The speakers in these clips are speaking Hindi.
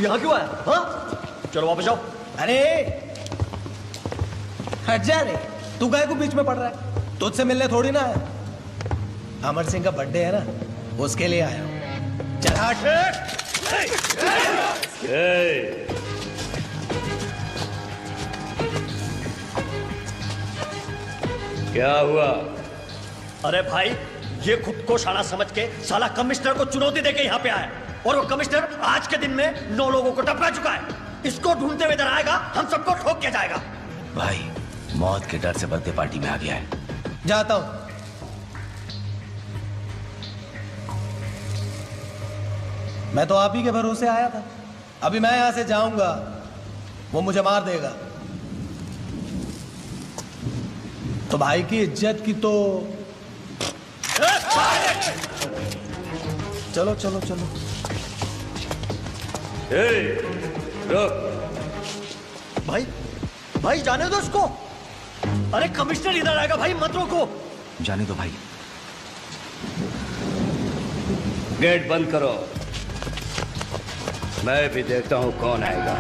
यहाँ क्यों आया? हाँ, चलो वापस जाओ। अरे हट जा रे, तू गाय को बीच में पड़ रहा है? तुझसे मिलने थोड़ी ना है। अमर सिंह का बर्थडे है ना, उसके लिए आया हूं। चल हट। क्या हुआ? अरे भाई, ये खुद को शाना समझ के साला कमिश्नर को चुनौती देके यहाँ पे आया, और वो कमिश्नर आज के दिन में 9 लोगों को टपका चुका है। इसको ढूंढते हुए इधर आएगा, हम सबको ठोक के जाएगा। भाई मौत के डर से बर्थडे पार्टी में आ गया है। जाता हूं। मैं तो आप ही के भरोसे आया था। अभी मैं यहां से जाऊंगा, वो मुझे मार देगा। तो भाई की इज्जत की तो चलो चलो चलो। रुक। भाई, भाई जाने दो उसको। अरे कमिश्नर इधर आएगा भाई, मत रोको। जाने दो भाई। गेट बंद करो, मैं भी देखता हूं कौन आएगा।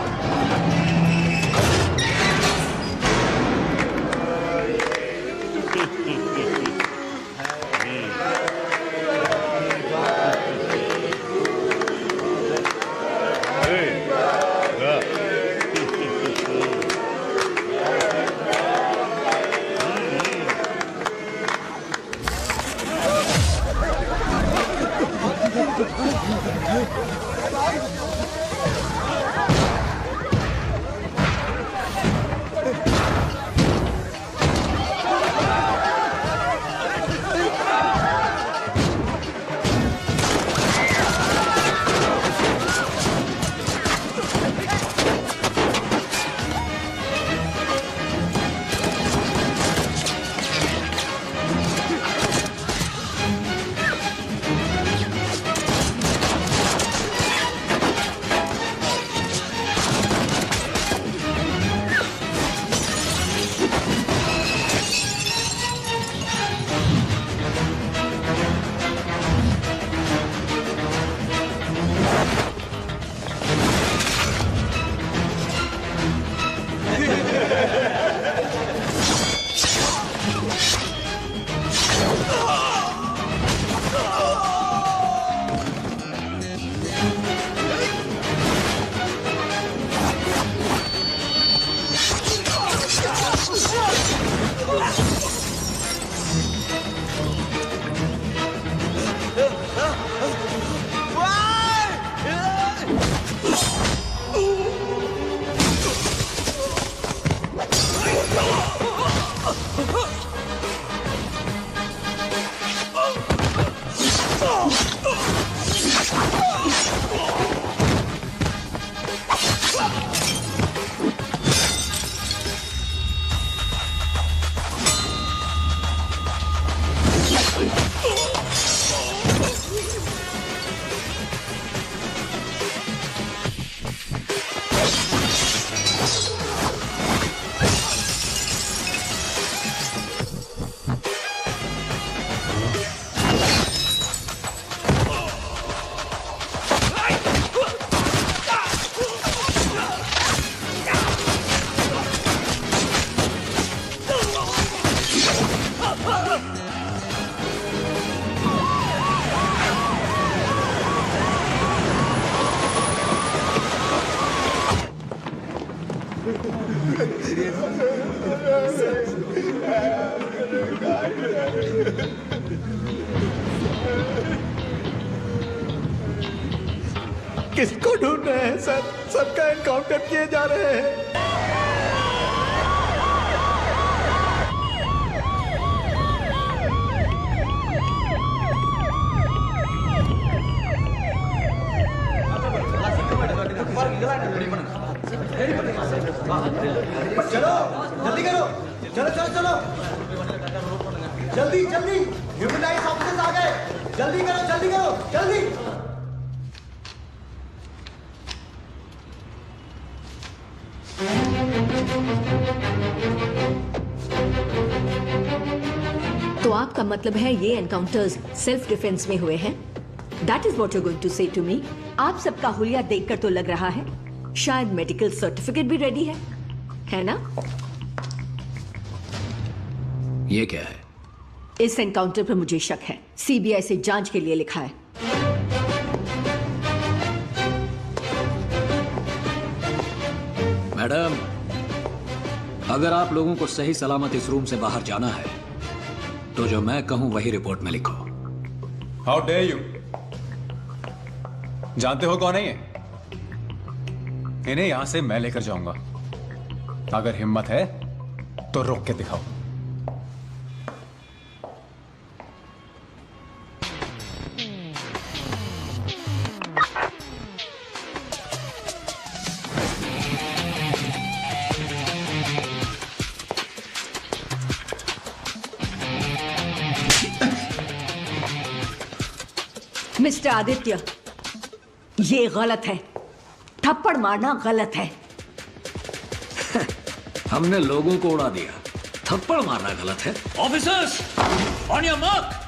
किसको ढूंढ रहे हैं सर? सबका एनकाउंटर किए जा रहे हैं। चलो जल्दी करो, चलो चलो चलो, जल्दी जल्दी। ह्यूमनाइज ऑफिसर्स आ गए, जल्दी करो जल्दी करो जल्दी। तो आपका मतलब है ये एनकाउंटर्स सेल्फ डिफेंस में हुए हैं? That is what you are going to say to me? आप सबका हुलिया देखकर तो लग रहा है शायद मेडिकल सर्टिफिकेट भी रेडी है ना? ये क्या है? इस एनकाउंटर पर मुझे शक है, सीबीआई से जांच के लिए लिखा है। मैडम, अगर आप लोगों को सही सलामत इस रूम से बाहर जाना है तो जो मैं कहूं वही रिपोर्ट में लिखो। How dare you? जानते हो कौन है ये? इन्हें यहां से मैं लेकर जाऊंगा। अगर हिम्मत है तो रोक के दिखाओ। मिस्टर आदित्य, ये गलत है। थप्पड़ मारना गलत है। हमने लोगों को उड़ा दिया, थप्पड़ मारना गलत है? Officers, on your mark.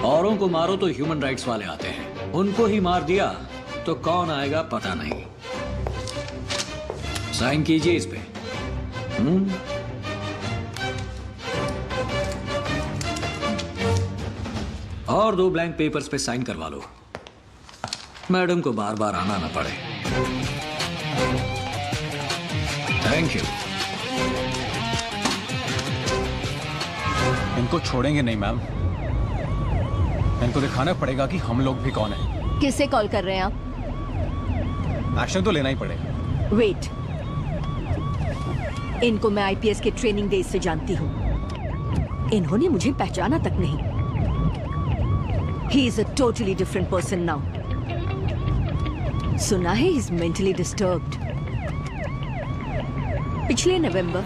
औरों को मारो तो ह्यूमन राइट्स वाले आते हैं, उनको ही मार दिया तो कौन आएगा पता नहीं। साइन कीजिए इस पे। और 2 ब्लैंक पेपर्स पे साइन करवा लो, मैडम को बार बार आना ना पड़े। Thank you. इनको छोड़ेंगे नहीं मैम। इनको दिखाना पड़ेगा कि हम लोग भी कौन हैं। किसे कॉल कर रहे हैं आप? एक्शन तो लेना ही पड़ेगा। वेट, इनको मैं आईपीएस के ट्रेनिंग डेज से जानती हूँ। इन्होंने मुझे पहचाना तक नहीं। He is a totally different person now. सुना है he is mentally disturbed. पिछले नवंबर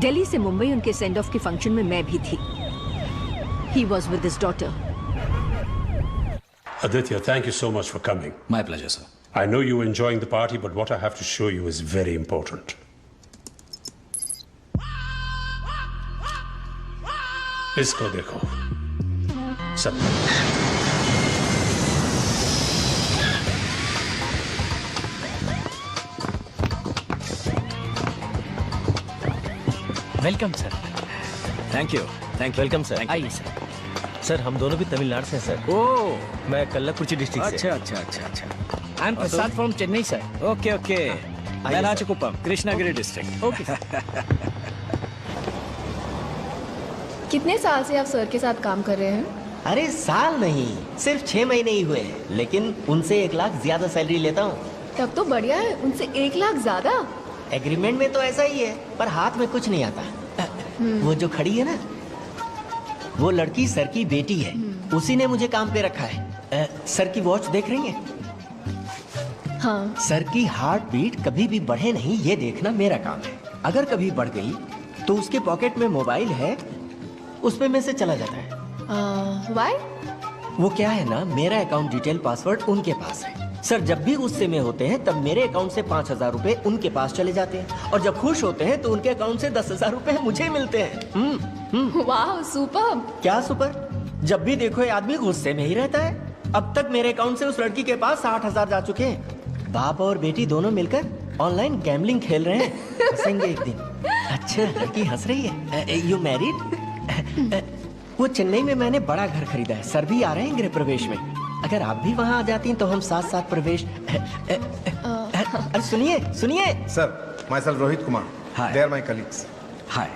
दिल्ली से मुंबई उनके सेंड ऑफ के फंक्शन में मैं भी थी। He was with his daughter. Aditya, thank you so much for coming. My pleasure, sir. I know you were enjoying the party, but what I have to show you is very important. इसको देखो सब। Welcome sir. Thank you. Welcome sir. आइए सर। सर हम दोनों भी तमिलनाडु से हैं सर। ओह, मैं कल्लाकुर्ची डिस्ट्रिक्ट से। अच्छा। I am Prasad from Chennai sir. Okay okay. मैं नाचकुप्पम, कृष्णागिरी डिस्ट्रिक्ट। ओके। कितने साल से आप सर के साथ काम कर रहे हैं? अरे साल नहीं, सिर्फ 6 महीने ही हुए, लेकिन उनसे 1 लाख ज्यादा सैलरी लेता हूँ। तब तो बढ़िया है, उनसे 1 लाख ज्यादा। एग्रीमेंट में तो ऐसा ही है, पर हाथ में कुछ नहीं आता। वो जो खड़ी है ना, वो लड़की सर की बेटी है। उसी ने मुझे काम पे रखा है। सर की वॉच देख रही हैं? हाँ। सर की हार्ट बीट कभी भी बढ़े नहीं, ये देखना मेरा काम है। अगर कभी बढ़ गई तो उसके पॉकेट में मोबाइल है, उस पे मैसेज चला जाता है। Why? वो क्या है ना, मेरा अकाउंट डिटेल पासवर्ड उनके पास है। सर जब भी गुस्से में होते हैं तब मेरे अकाउंट से 5,000 रुपए उनके पास चले जाते हैं, और जब खुश होते हैं तो उनके अकाउंट से 10,000 रुपए मुझे मिलते हैं। वाह, सुपर। क्या सुपर? जब भी देखो ये आदमी गुस्से में ही रहता है। अब तक मेरे अकाउंट से उस लड़की के पास 60,000 जा चुके हैं। बाप और बेटी दोनों मिलकर ऑनलाइन गैम्बलिंग खेल रहे हैं। हंसेंगे एक दिन। अच्छा, लड़की हंस रही है। You married? वो चेन्नई में मैंने बड़ा घर खरीदा है। सर भी आ रहे हैं गृह प्रवेश में। अगर आप भी वहाँ आ जाती तो हम साथ साथ प्रवेश। अरे सुनिए सुनिए। Sir, myself Rohit Kumar. Hi. They are my colleagues. Hi.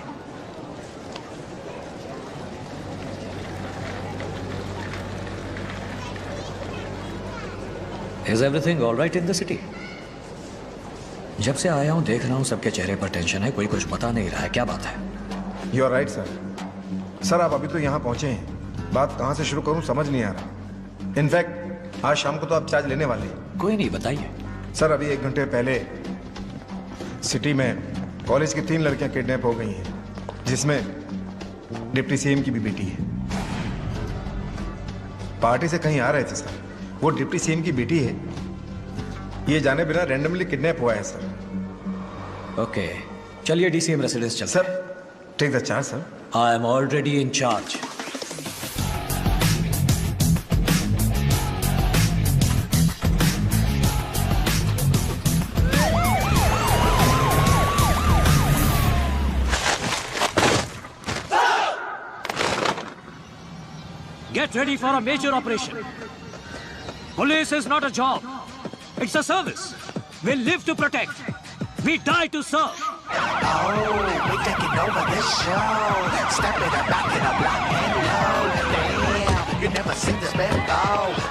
Is everything all right in the city? जब से आया हूँ देख रहा हूँ सबके चेहरे पर टेंशन है, कोई कुछ बता नहीं रहा है, क्या बात है? You are right, sir. Sir आप अभी तो यहाँ पहुंचे हैं, बात कहाँ से शुरू करूँ समझ नहीं आ रहा। इनफैक्ट आज शाम को तो आप चार्ज लेने वाले हैं। कोई नहीं, बताइए। सर अभी 1 घंटे पहले सिटी में कॉलेज की 3 लड़कियां किडनैप हो गई हैं, जिसमें डिप्टी सीएम की भी बेटी है। पार्टी से कहीं आ रहे थे सर, वो डिप्टी सीएम की बेटी है, ये जाने बिना रैंडमली किडनैप हुआ है सर। ओके, चलिए डीसीएम रेसिडेंस चलते हैं। Sir take the charge sir. I am already in charge. Get ready for a major operation. Police is not a job. It's a service. We live to protect. We die to serve. Oh, we're taking over this show. Step it up, back it up, lock and load. Damn, you never seen this man go.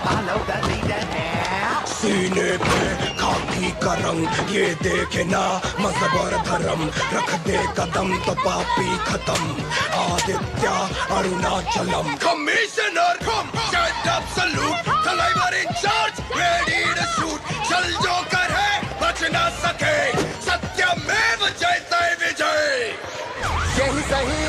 Follow the leader now. सीने पे खाकी का रंग ये देखे ना मजहब और धर्म, रख दे कदम तो पापी खत्म। Aditya Arunachalam commissioner come stand up salute, driver in charge ready to shoot. चल जो कर है बच ना सके, सत्यमेव जयते विजय। यही सही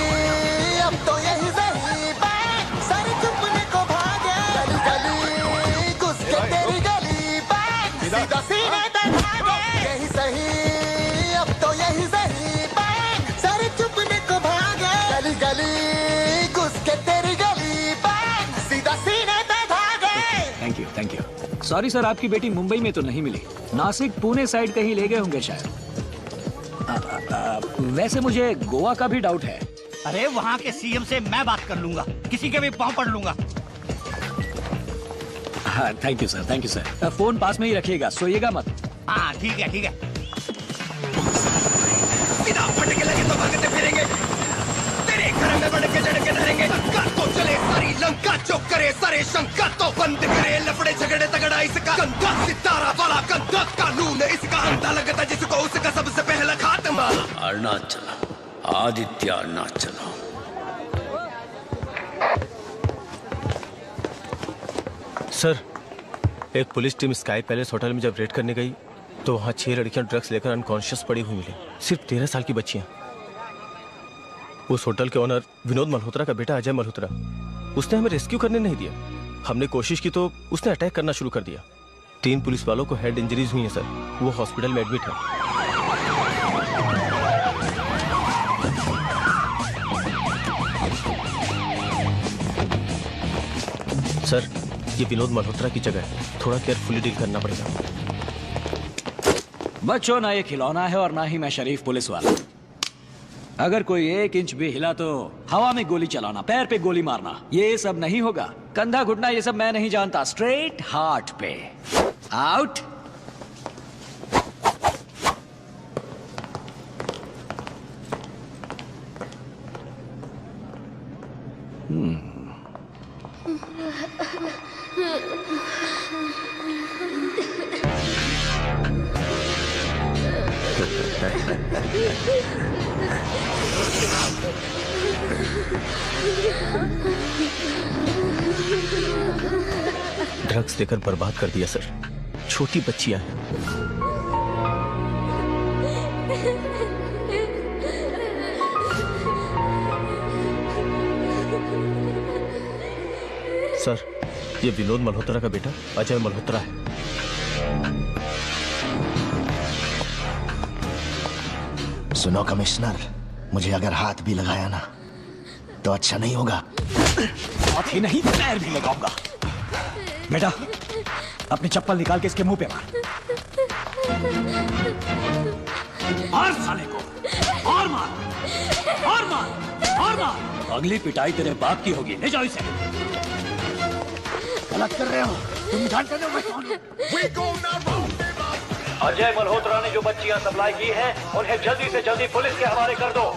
अब तो यही सही, बैग सारे चुपने को भागे। गली गली घुस के तेरी गली, बैग सीधा सीने पे भागे। यही सही अब तो यही सही, बैग सारे चुपने को भागे। गली गली घुस के तेरी गली, बैग सीधा सीने पे भागे। Thank you, thank you. Sorry sir, आपकी बेटी मुंबई में तो नहीं मिली, नासिक पुणे साइड कहीं ले गए होंगे शायद। वैसे मुझे गोवा का भी डाउट है। अरे वहाँ के सीएम से मैं बात कर लूंगा, किसी के भी पाँव पड़ लूंगा। हाँ thank you sir, thank you sir. Phone पास में ही रखिएगा, सोइएगा मत। हाँ ठीक है ठीक है। बिना फटके लगे तो भागते फिरेंगे, तेरे घर में बढ़ के चढ़ के धरेंगे। लंका तो चले सारी लंका, जो करे सारे शंका तो बंद करे। लफड़े झगड़े तगड़ा इसका गंदा, सितारा वाला गंदा कानून इसका। अंधा लगता जिसको उसका सबसे पहला खात्मा। अरुणाचलम, आदित्य अरुणाचलम। सर एक police team sky palace hotel में जब रेड करने गई तो वहाँ 6 लड़कियां ड्रग्स लेकर अनकॉन्शियस पड़ी हुई मिली, सिर्फ 13 साल की बच्चियां। उस होटल के ओनर विनोद मल्होत्रा का बेटा अजय मल्होत्रा, उसने हमें रेस्क्यू करने नहीं दिया। हमने कोशिश की तो उसने अटैक करना शुरू कर दिया। 3 पुलिस वालों को हेड इंजरीज हुई हैं सर, वो हॉस्पिटल में एडमिट है। सर ये विनोद मल्होत्रा की जगह है, थोड़ा केयरफुली डील करना पड़ेगा। बच्चों, ना ये खिलौना है और ना ही मैं शरीफ पुलिस वाला। अगर कोई 1 इंच भी हिला तो हवा में गोली चलाना, पैर पे गोली मारना, ये सब नहीं होगा। कंधा घुटना ये सब मैं नहीं जानता, स्ट्रेट हार्ट पे। आउट। ड्रग्स देकर बर्बाद कर दिया सर, छोटी बच्चियां हैं। सर ये विनोद मल्होत्रा का बेटा अजय मल्होत्रा है। सुनो कमिश्नर, मुझे अगर हाथ भी लगाया ना तो अच्छा नहीं होगा। हाथ ही नहीं, पैर भी लगाऊंगा। बेटा अपनी चप्पल निकाल के इसके मुंह पे मार। मार साले को, और मार, और मार, और मार। अगली पिटाई तेरे बाप की होगी, ले जाओ इसे। गलत कर रहे हो, तुम जानते हो मैं कौन हूं। अजय मल्होत्रा ने जो बच्चियां सप्लाई की हैं, उन्हें जल्दी से जल्दी पुलिस के हवाले कर दो।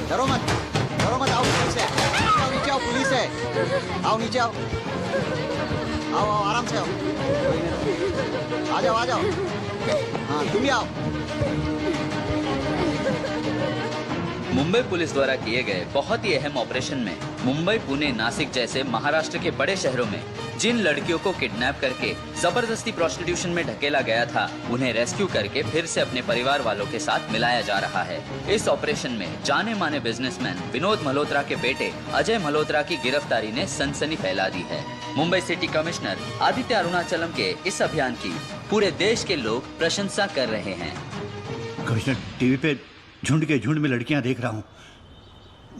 डरो मत, आओ से। आओ नीचे आओ, आओ आओ आराम से आओ, आ जाओ आ जाओ, हाँ तुम भी आओ। मुंबई पुलिस द्वारा किए गए बहुत ही अहम ऑपरेशन में मुंबई, पुणे, नासिक जैसे महाराष्ट्र के बड़े शहरों में जिन लड़कियों को किडनैप करके जबरदस्ती प्रोस्टिट्यूशन में ढकेला गया था, उन्हें रेस्क्यू करके फिर से अपने परिवार वालों के साथ मिलाया जा रहा है। इस ऑपरेशन में जाने माने बिजनेसमैन विनोद मल्होत्रा के बेटे अजय मल्होत्रा की गिरफ्तारी ने सनसनी फैला दी है। मुंबई सिटी कमिश्नर आदित्य अरुणाचलम के इस अभियान की पूरे देश के लोग प्रशंसा कर रहे हैं। कमिश्नर, टीवी पे झुंड के झुंड में लड़कियां देख रहा हूँ,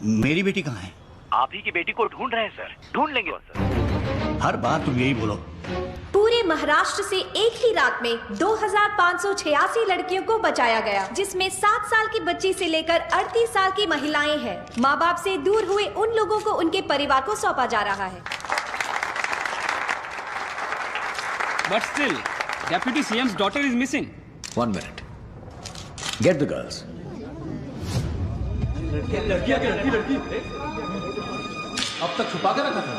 मेरी बेटी कहाँ है? आप ही की बेटी को ढूंढ रहे हैं सर, ढूंढ लेंगे सर। हर बार तुम यही बोलो। पूरे महाराष्ट्र से एक ही रात में 2586 लड़कियों को बचाया गया, जिसमें 7 साल की बच्ची से लेकर 38 साल की महिलाएं हैं। माँ बाप से दूर हुए उन लोगों को उनके परिवार को सौंपा जा रहा है। But still, Deputy CM's daughter is missing. 1 minute. Get the girls. लड़की अब तक छुपा के रखा था।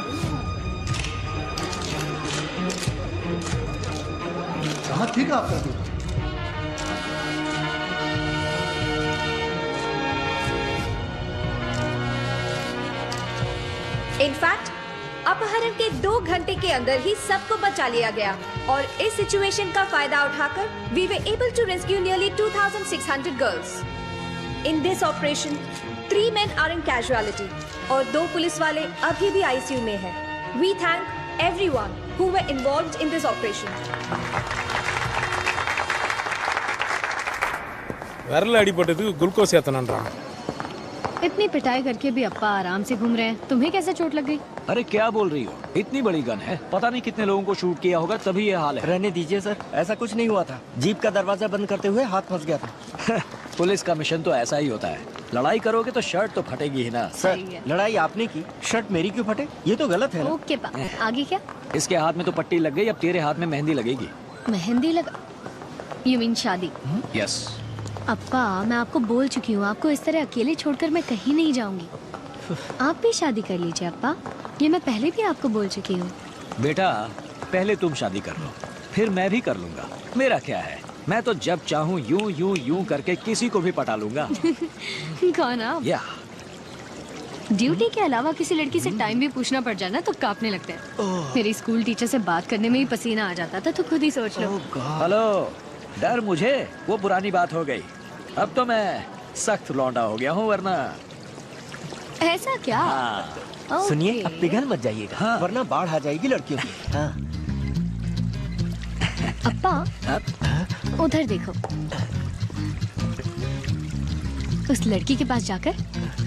कहाँ थी आप तक? इनफैक्ट अपहरण के 2 घंटे के अंदर ही सबको बचा लिया गया और इस सिचुएशन का फायदा उठाकर we were able to rescue nearly 2,600 girls. In this operation, 3 men are in casualty और 2 पुलिस वाले अभी भी ICU में हैं. We thank everyone who were involved in this operation. விரல் அடிபட்டதுக்கு குளுக்கோஸ் ஏத்தனான்றான்। इतनी पिटाई करके भी अप्पा आराम से घूम रहे हैं, तुम्हें कैसे चोट लग गई? अरे क्या बोल रही हो, इतनी बड़ी गन है, पता नहीं कितने लोगों को शूट किया होगा तभी ये हाल है। रहने दीजिए सर, ऐसा कुछ नहीं हुआ था। जीप का दरवाजा बंद करते हुए हाथ फंस गया था। पुलिस का मिशन तो ऐसा ही होता है, लड़ाई करोगे तो शर्ट तो फटेगी ही ना। सर, लड़ाई आपने की, शर्ट मेरी क्यों फटे? ये तो गलत है ना। ओके पा, आगे क्या? इसके हाथ में तो पट्टी लग गई, अब तेरे हाथ में मेहंदी लगेगी। मेहंदी लगा? यू मीन शादी? यस। अप्पा, मैं आपको बोल चुकी हूँ, आपको इस तरह अकेले छोड़कर मैं कहीं नहीं जाऊंगी। आप भी शादी कर लीजिए अप्पा, ये मैं पहले भी आपको बोल चुकी हूँ। बेटा, पहले तुम शादी कर लो, फिर मैं भी कर लूंगा। मेरा क्या है, मैं तो जब चाहूँ यूं यूं यूं करके किसी को भी पटा लूंगा। कौन आप? या ड्यूटी के अलावा किसी लड़की से टाइम भी पूछना पड़ जाए ना तो कांपने लगते हैं। मेरी स्कूल टीचर से बात करने में ही पसीना आ जाता था, तो खुद ही सोच लो। हेलो, डर मुझे वो पुरानी बात हो गई, अब तो मैं सख्त लौंडा हो गया हूँ, वरना ऐसा क्या? सुनिए, अब पिघल मत जाइएगा, वरना बाढ़ आ जाएगी लड़कियों की। हाँ। अप्पा, उधर देखो, उस लड़की के पास जाकर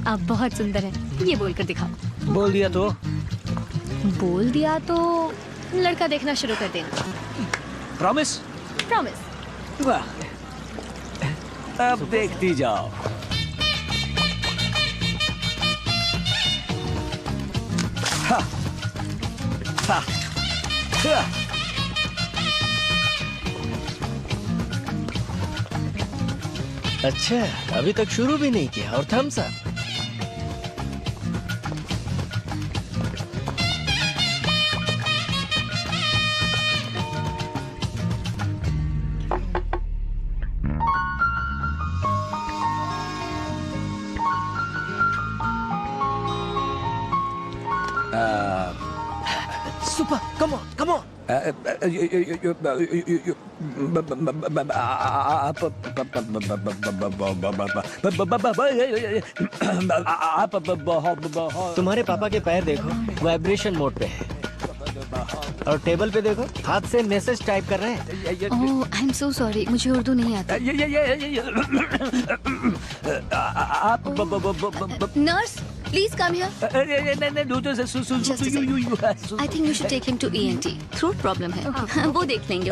आप बहुत सुंदर हैं ये बोलकर दिखाओ। बोल दिया तो? बोल दिया तो लड़का देखना शुरू कर देना। प्रॉमिस? प्रॉमिस। वाह, अब देखती जाओ। हा, हा, हा। अच्छा, अभी तक शुरू भी नहीं किया और thumbs up. Super, come on, come on. तुम्हारे पापा के पैर देखो, वाइब्रेशन मोड पे है, और टेबल पे देखो, हाथ से मैसेज टाइप कर रहे हैं। ओह, आई एम सो सॉरी, मुझे उर्दू नहीं आता। Nurse, please come here. I think you should take him to ENT. Throat problem है, वो देख लेंगे।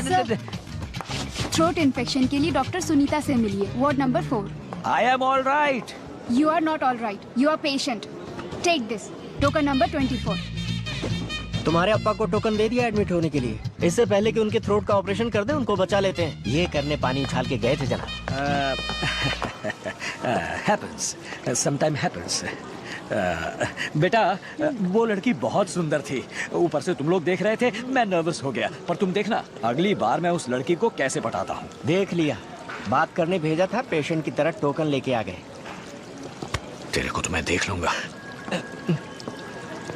सर, थ्रोट इन्फेक्शन के लिए डॉक्टर सुनीता से मिलिए, ward number 4। I am all right. You are not all right. You are patient. Take this. Token number 24। तुम्हारे अप्पा को टोकन दे दिया एडमिट होने के लिए। इससे पहले कि उनके थ्रोट का ऑपरेशन कर दे, उनको बचा लेते हैं। ये करने पानी उछाल के गए थे जनाब। Happens, sometime happens. बेटा, वो लड़की बहुत सुंदर थी। ऊपर से तुम लोग देख रहे थे, मैं नर्वस हो गया। पर तुम देखना, अगली बार मैं उस लड़की को कैसे पटाता हूँ। देख लिया, बात करने भेजा था, पेशेंट की तरह टोकन लेके आ गए। तेरे को तो मैं देख लूंगा।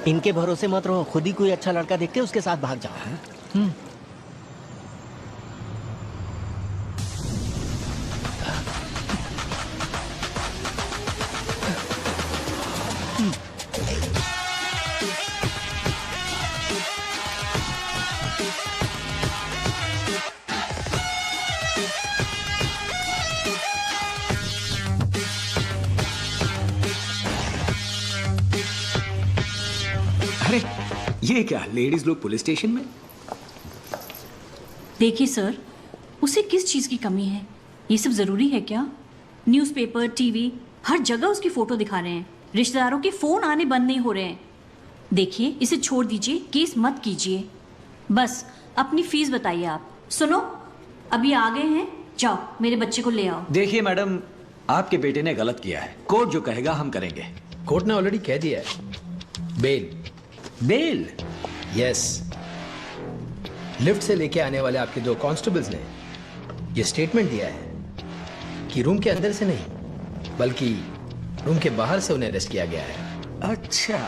इनके भरोसे मत रहो, खुद ही कोई अच्छा लड़का देख के उसके साथ भाग जाओ। अरे ये क्या, लेडीज लोग पुलिस स्टेशन में? देखिए सर, उसे किस चीज की कमी है? ये सब जरूरी है क्या? न्यूज़पेपर, टीवी, हर जगह उसकी फोटो दिखा रहे हैं। रिश्तेदारों के फोन आने बंद नहीं हो रहे हैं। देखिए, इसे छोड़ दीजिए, केस मत कीजिए। बस अपनी फीस बताइए आप। सुनो, अभी आ गए हैं, जाओ मेरे बच्चे को ले आओ। देखिए मैडम, आपके बेटे ने गलत किया है। कोर्ट जो कहेगा हम करेंगे। कोर्ट ने ऑलरेडी कह दिया है, बेल। बेल? यस। लिफ्ट से लेके आने वाले आपके 2 कांस्टेबल्स ने ये स्टेटमेंट दिया है कि रूम के अंदर से नहीं, बल्कि रूम के बाहर से उन्हें अरेस्ट किया गया है। अच्छा।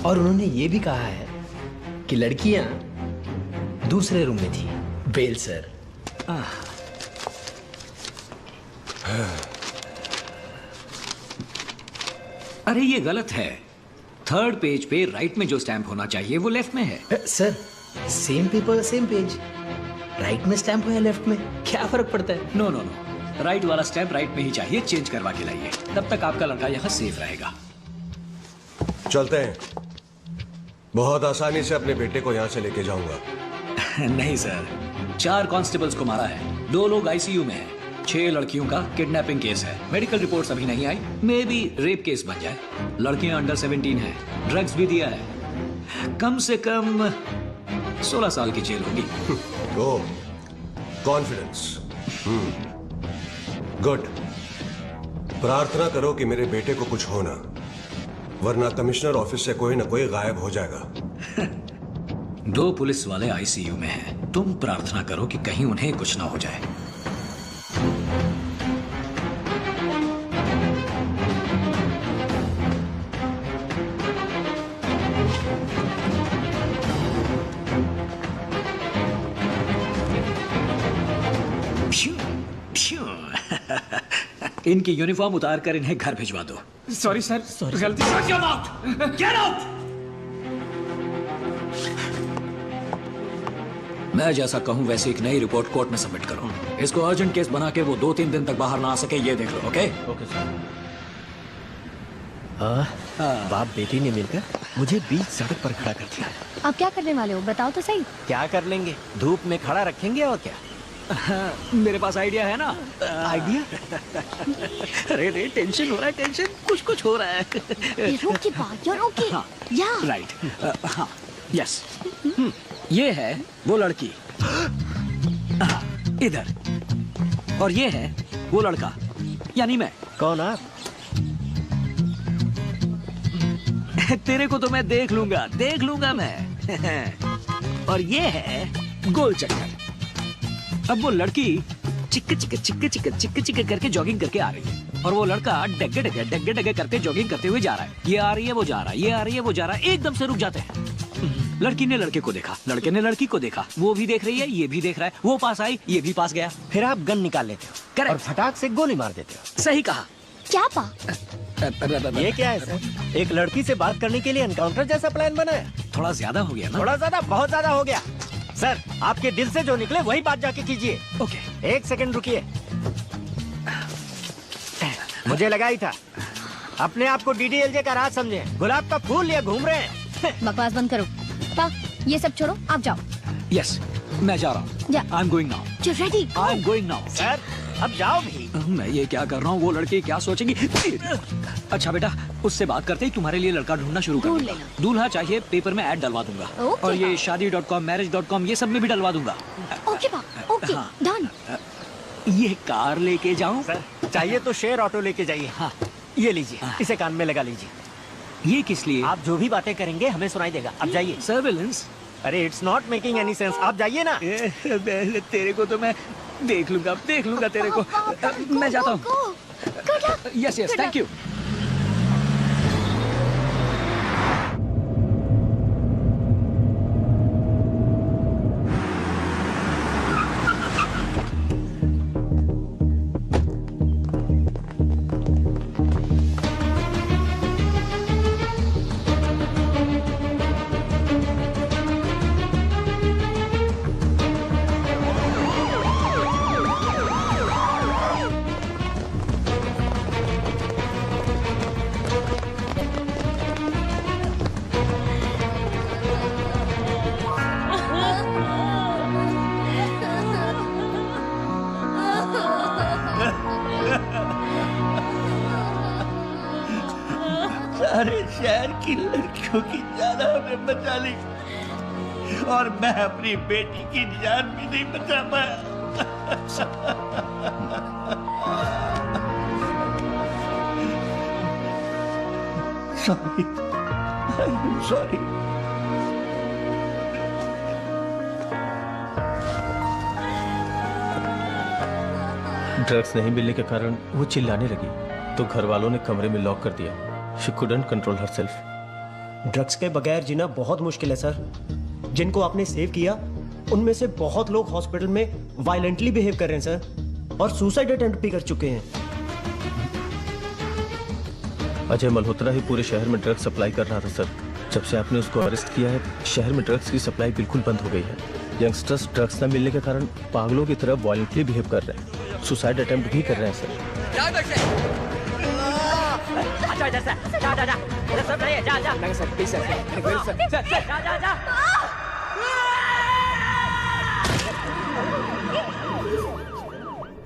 और उन्होंने ये भी कहा है कि लड़कियां दूसरे रूम में थी। Bell sir. अरे ये गलत है। 3rd पेज पे राइट में जो स्टैंप होना चाहिए वो लेफ्ट में है। Sir, same paper same page, right में स्टैंप हो या लेफ्ट में, क्या फर्क पड़ता है? नो नो नो, राइट वाला स्टैंप राइट में ही चाहिए। चेंज करवा के लाइए, तब तक आपका लड़का यहाँ सेफ रहेगा। चलते हैं, बहुत आसानी से अपने बेटे को यहाँ से लेके जाऊंगा। नहीं सर, 4 कांस्टेबल्स को मारा है, 2 लोग आईसीयू में हैं, 6 लड़कियों का किडनैपिंग केस है। मेडिकल रिपोर्ट्स अभी नहीं आई, मे बी रेप केस बन जाए। लड़कियां अंडर 17 हैं, ड्रग्स भी दिया है। कम से कम 16 साल की जेल होगी। ओह, कॉन्फिडेंस, गुड। प्रार्थना करो कि मेरे बेटे को कुछ हो ना, वरना कमिश्नर ऑफिस से कोई ना कोई गायब हो जाएगा। 2 पुलिस वाले आईसीयू में हैं, तुम प्रार्थना करो कि कहीं उन्हें कुछ ना हो जाए। इनकी यूनिफॉर्म उतार कर इन्हें घर भिजवा दो। सॉरी सर, गलती से। Get out! Get out! मैं जैसा कहूं वैसे एक नई रिपोर्ट कोर्ट में सबमिट करो। इसको अर्जेंट केस बना के वो 2-3 दिन तक बाहर ना आ सके, ये देख लो। ओके? Okay sir. बाप बेटी ने मिलकर मुझे बीच सड़क पर खड़ा कर दिया। अब क्या करने वाले हो, बताओ तो सही। क्या कर लेंगे, धूप में खड़ा रखेंगे और क्या। मेरे पास आइडिया है ना। आइडिया? अरे रे, टेंशन हो रहा है, टेंशन, कुछ हो रहा है। रोकी बात, यार ओके। या राइट, हाँ, यस। ये है वो लड़की इधर, और ये है वो लड़का, यानी मैं। कौन आप? तेरे को तो मैं देख लूंगा मैं। और ये है गोल चक्कर। अब वो लड़की चिक करके जॉगिंग करके आ रही है, और वो लड़का डगे डगे करके जॉगिंग करते हुए जा रहा है। ये आ रही है, वो जा रहा है, ये आ रही है, वो जा रहा है, एकदम से रुक जाते हैं। लड़की ने लड़के को देखा, लड़के ने लड़की को देखा, वो भी देख रही है, ये भी देख रहा है, वो पास आई, ये भी पास गया। फिर आप गन निकाल लेते हो। करेक्ट। और फटाक से गोली मार देते हो। सही कहा। क्या पा? ये क्या है सर? एक लड़की से बात करने के लिए एनकाउंटर जैसा प्लान बना है। थोड़ा ज्यादा हो गया ना? थोड़ा ज्यादा, बहुत ज्यादा हो गया। सर, आपके दिल से जो निकले वही बात जाके कीजिए। ओके। 1 सेकंड रुकिए। मुझे लगा ही था, अपने आप को डीडीएलजे का राज समझे, गुलाब का फूल लिए घूम रहे हैं। बकवास बंद करो। पा, ये सब छोड़ो, आप जाओ। यस, मैं जा रहा हूँ। I am going now. You ready? I am going now. Sir, अब जाओ भी। मैं ये क्या कर रहा हूँ, वो लड़की क्या सोचेंगी? अच्छा बेटा, उससे बात करते ही तुम्हारे लिए लड़का ढूंढना शुरू कर दूंगा। दूल्हा चाहिए, पेपर में ऐड डलवा दूंगा। और ये शादी.com, marriage.com ये सब में भी डलवा दूंगा। ओके बाप, ओके डन। ये कार लेके जाऊं? सर चाहिए तो शेयर ऑटो लेके जाइए। हाँ ये लीजिए, इसे कान में लगा लीजिए। ये किस लिए? आप जो भी बातें करेंगे हमें सुनाई देगा। आप जाइए। सर्विलेंस? अरे it's not making any sense, आप जाइए ना। तेरे को तो मैं देख लूंगा तेरे को। मैं जाता हूँ। Yes yes, thank you. सारे शहर की लड़कियों की जान हमने बचा ली और मैं अपनी बेटी की जान भी नहीं बचा पाया। Sorry, sorry. ड्रग्स नहीं मिलने के कारण वो चिल्लाने लगी तो घर वालों ने कमरे में लॉक कर दिया। She couldn't control herself. Drugs के बगैर जीना बहुत मुश्किल है सर। जिनको आपने सेव किया उनमें से बहुत लोग हॉस्पिटल में वायलेंटली बिहेव कर रहे हैं सर, और सुसाइड अटेम्प्ट भी कर चुके हैं। अजय मल्होत्रा ही पूरे शहर में ड्रग्स सप्लाई कर रहा था सर। जब से आपने उसको अरेस्ट किया है शहर में ड्रग्स की सप्लाई बिल्कुल बंद हो गई है। यंगस्टर्स ड्रग्स न मिलने के कारण पागलों की तरह वायलेंटली बिहेव कर रहे हैं, सुसाइड अटेम्प्ट भी कर रहे हैं sir.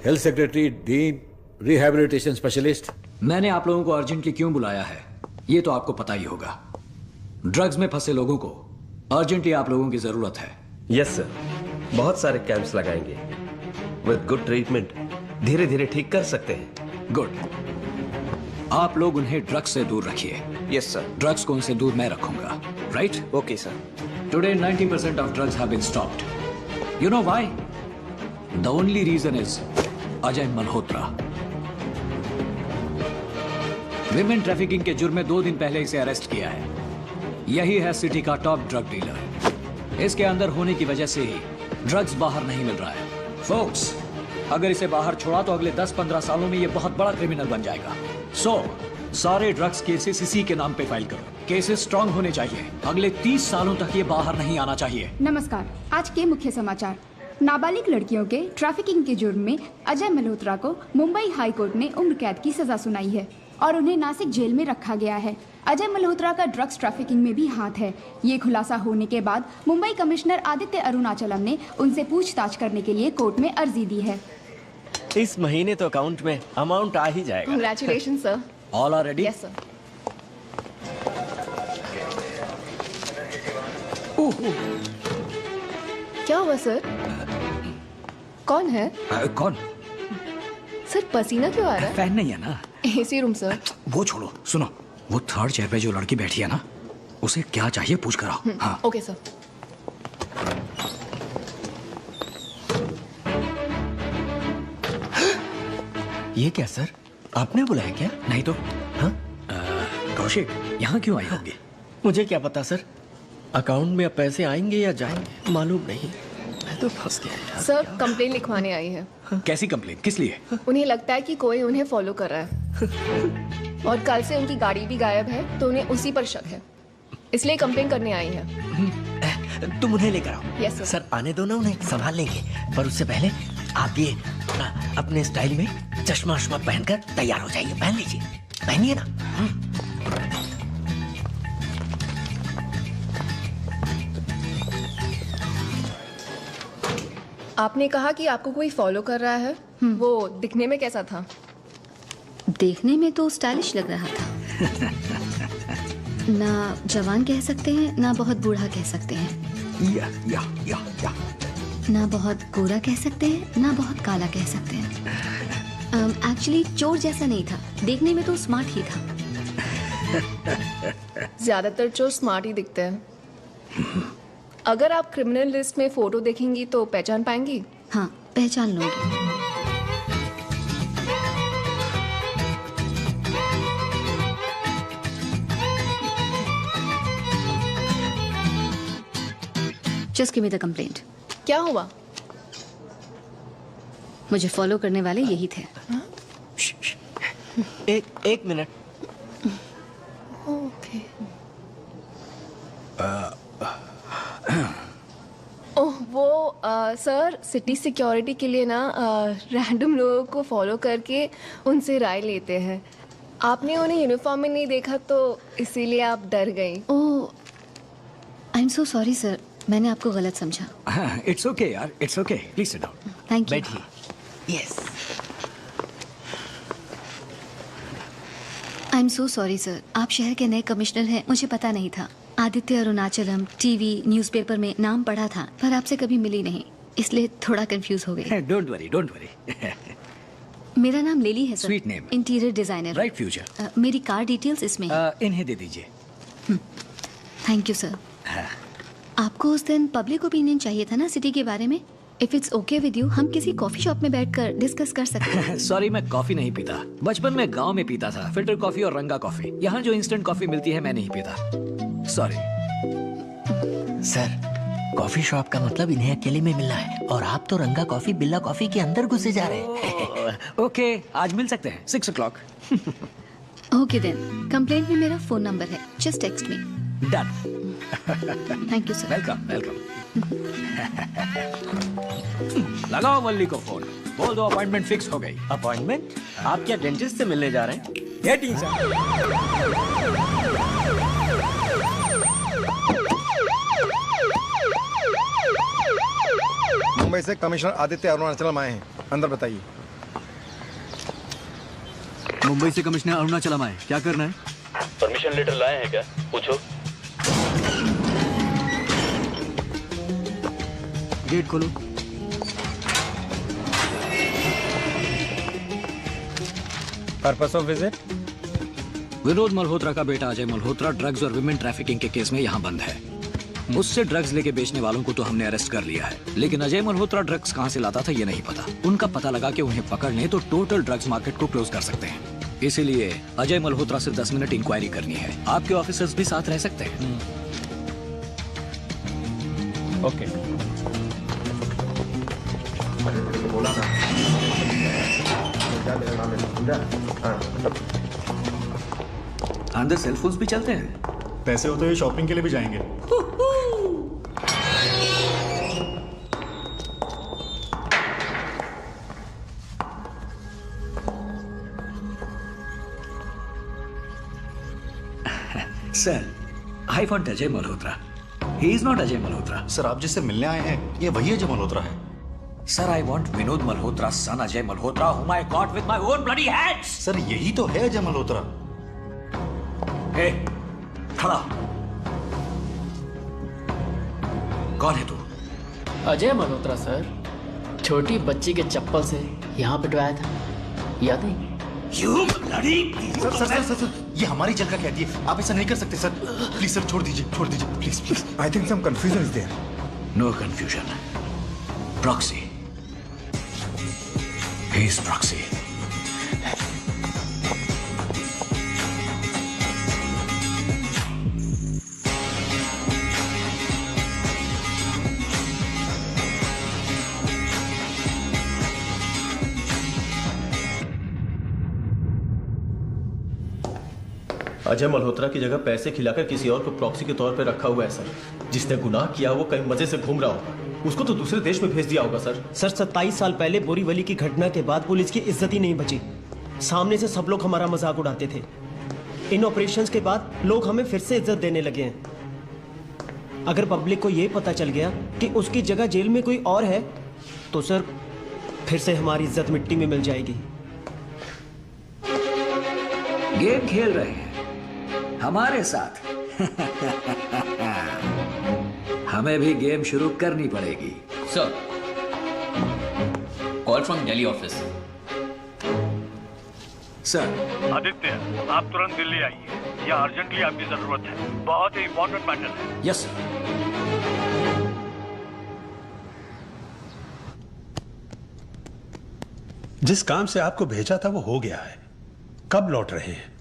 Health secretary, dean, rehabilitation specialist. मैंने आप लोगों को अर्जेंटली क्यों बुलाया है ये तो आपको पता ही होगा। ड्रग्स में फंसे लोगों को अर्जेंटली आप लोगों की जरूरत है। यस सर, बहुत सारे कैंप्स लगाएंगे। विद गुड ट्रीटमेंट धीरे धीरे ठीक कर सकते हैं। गुड। आप लोग उन्हें ड्रग्स से दूर रखिए। Yes sir. ड्रग्स को उनसे दूर मैं रखूंगा, right? Okay sir. Today 90% of drugs have been stopped. You know why? The only reason is Ajay Malhotra. Women trafficking के जुर्म में 2 दिन पहले इसे अरेस्ट किया है। यही है सिटी का टॉप ड्रग डीलर। इसके अंदर होने की वजह से ही ड्रग्स बाहर नहीं मिल रहा है। फोक्स, अगर इसे बाहर छोड़ा तो अगले 10-15 सालों में ये बहुत बड़ा क्रिमिनल बन जाएगा। सारे ड्रग्स केसेस इसी के नाम पे फाइल करो। केसेस स्ट्रांग होने चाहिए। अगले 30 सालों तक ये बाहर नहीं आना चाहिए। नमस्कार, आज के मुख्य समाचार। नाबालिग लड़कियों के ट्रैफिकिंग के जुर्म में अजय मल्होत्रा को मुंबई हाई कोर्ट ने उम्र कैद की सजा सुनाई है और उन्हें नासिक जेल में रखा गया है। अजय मल्होत्रा का ड्रग्स ट्रैफिकिंग में भी हाथ है। ये खुलासा होने के बाद मुंबई कमिश्नर आदित्य अरुणाचलम ने उनसे पूछताछ करने के लिए कोर्ट में अर्जी दी है। इस महीने तो अकाउंट में अमाउंट आ ही जाएगा। Congratulation sir. All are ready? Yes sir. क्या हुआ सर? कौन है? कौन? सर पसीना क्यों आ रहा है? फैन नहीं है ना? AC room sir. वो छोड़ो, सुनो, वो थर्ड चेयर पे जो लड़की बैठी है ना, उसे क्या चाहिए पूछ कर आओ। हाँ। Okay sir. ये क्या सर, आपने बुलाया क्या? नहीं तो। हाँ? कौशिक, यहाँ क्यों आई होगी? मुझे क्या पता सर, अकाउंट में अब पैसे आएंगे या जाएंगे मालूम नहीं। मैं तो फंस गया। सर कंप्लेन लिखवाने आई है। कैसी कंप्लेन? किस लिए? उन्हें लगता है कि कोई उन्हें फॉलो कर रहा है और कल से उनकी गाड़ी भी गायब है तो उन्हें उसी पर शक है, इसलिए कंप्लेन करने आई है। तुम उन्हें लेकर आओ। Yes sir. सर आने दो ना, उन्हें संभाल लेंगे, पर उससे पहले आप ये अपने स्टाइल में चश्मा उश्मा पहनकर तैयार हो जाइए। पहन लीजिए, पहनिए ना। आपने कहा कि आपको कोई फॉलो कर रहा है। वो दिखने में कैसा था? देखने में तो स्टाइलिश लग रहा था। ना जवान कह सकते हैं, ना बहुत बूढ़ा कह सकते हैं। या। ना बहुत गोरा कह सकते हैं, ना बहुत काला कह सकते हैं। एक्चुअली चोर जैसा नहीं था, देखने में तो स्मार्ट ही था। ज्यादातर चोर स्मार्ट ही दिखते हैं। अगर आप क्रिमिनल लिस्ट में फोटो देखेंगी तो पहचान पाएंगी? हाँ, पहचान लूंगी। Just give me the complaint. क्या हुआ? मुझे फॉलो करने वाले यही थे। एक मिनट। ओके। ओह वो सर सिटी सिक्योरिटी के लिए ना रैंडम लोगों को फॉलो करके उनसे राय लेते हैं। आपने उन्हें यूनिफॉर्म में नहीं देखा तो इसीलिए आप डर गई। Oh, I am so sorry sir, मैंने आपको गलत समझा। इट्स ओके यार, it's okay. Please sit down. Thank you. बैठिए। Yes. I am so sorry sir, आप शहर के नए कमिश्नर हैं, मुझे पता नहीं था। आदित्य अरुणाचलम टीवी न्यूज़पेपर में नाम पढ़ा था, पर आपसे कभी मिली नहीं, इसलिए थोड़ा कंफ्यूज हो गई। Don't worry, don't worry. मेरा नाम लेली है sir. Sweet name. Interior designer. Bright future. मेरी कार डिटेल्स इसमें है। इन्हें दे दीजिए। Thank you sir. आपको उस दिन पब्लिक ओपिनियन चाहिए था ना सिटी के बारे में? If it's okay with you, हम किसी कॉफी शॉप में बैठकर डिस्कस कर सकते हैं। सॉरी, मैं कॉफी नहीं पीता। बचपन में गांव में पीता था, फिल्टर कॉफी और रंगा कॉफी। यहाँ जो इंस्टेंट कॉफी मिलती है मैं नहीं पीता। सॉरी सर, कॉफी शॉप का मतलब इन्हें अकेले में मिलना है, और आप तो रंगा कॉफी बिल्ला कॉफी के अंदर घुसे जा रहे हैं। ओके, आज मिल सकते हैं 6 o'clock। ओके देन, कंप्लेंट में मेरा फोन नंबर है, just text me. Done. Thank you sir. Welcome welcome. लगाओ वल्ली को फोन, बोल दो अपॉइंटमेंट फिक्स हो गई। अपॉइंटमेंट? आप क्या डेंटिस्ट से मिलने जा रहे हैं? Getting sir. मुंबई से कमिश्नर आदित्य अरुणाचलम आए हैं, अंदर बताइए। मुंबई से कमिश्नर अरुणाचलम आए, क्या करना है? परमिशन लेटर लाए हैं क्या? पूछो। गेट खोलो। Purpose of visit? Vinod Malhotra का बेटा अजय मल्होत्रा ड्रग्स और विमेन ट्रैफिकिंग के केस में यहाँ बंद है। उससे ड्रग्स लेके बेचने वालों को तो हमने अरेस्ट कर लिया है, लेकिन अजय मल्होत्रा ड्रग्स कहाँ से लाता था ये नहीं पता। उनका पता लगा कि उन्हें पकड़ लें तो टोटल ड्रग्स मार्केट को क्लोज कर सकते हैं। इसीलिए अजय मल्होत्रा से 10 मिनट इंक्वायरी करनी है। आपके ऑफिसर्स भी साथ रह सकते हैं। ओके। अंदर सेल फोन्स भी चलते हैं। पैसे हो तो ये शॉपिंग के लिए भी जाएंगे। Sir, I want Ajay Malhotra. He is not Ajay Malhotra. Sir, आप जिससे मिलने आए हैं ये वही अजय मल्होत्रा है। Sir, I want Vinod Malhotra son Ajay Malhotra whom I got with my own bloody hands। Sir, यही तो है अजय मल्होत्रा। ए, खड़ा। कौन है तू? अजय मल्होत्रा सर, छोटी बच्ची के चप्पल से यहाँ पिटवाया था, याद नहीं? सर, ये हमारी जगह कहती है, आप ऐसा नहीं कर सकते सर। प्लीज सर, छोड़ दीजिए please please. I think some confusion is there. No confusion. Proxy. He is proxy. Ajay Malhotra की जगह पैसे खिलाकर किसी और को प्रॉक्सी के तौर पर रखा हुआ है सर। जिसने गुनाह किया वो कहीं मजे से घूम रहा होगा, उसको तो दूसरे देश में भेज दिया होगा सर। सर, 27 साल पहले बोरीवली की घटना के बाद पुलिस की इज्जत ही नहीं बची। सामने से सब लोग हमारा मजाक उड़ाते थे। इन ऑपरेशंस के बाद लोग हमें फिर से इज्जत देने लगे हैं। अगर पब्लिक को ये पता चल गया कि उसकी जगह जेल में कोई और है तो सर फिर से हमारी इज्जत मिट्टी में मिल जाएगी। गेम खेल रहे हैं, हमारे साथ। हमें भी गेम शुरू करनी पड़ेगी। Sir, call from Delhi office. Sir. Aditya, आप तुरंत दिल्ली आइए, यह अर्जेंटली आपकी जरूरत है, बहुत ही इंपॉर्टेंट मैटर है। Yes sir. जिस काम से आपको भेजा था वो हो गया है, कब लौट रहे हैं?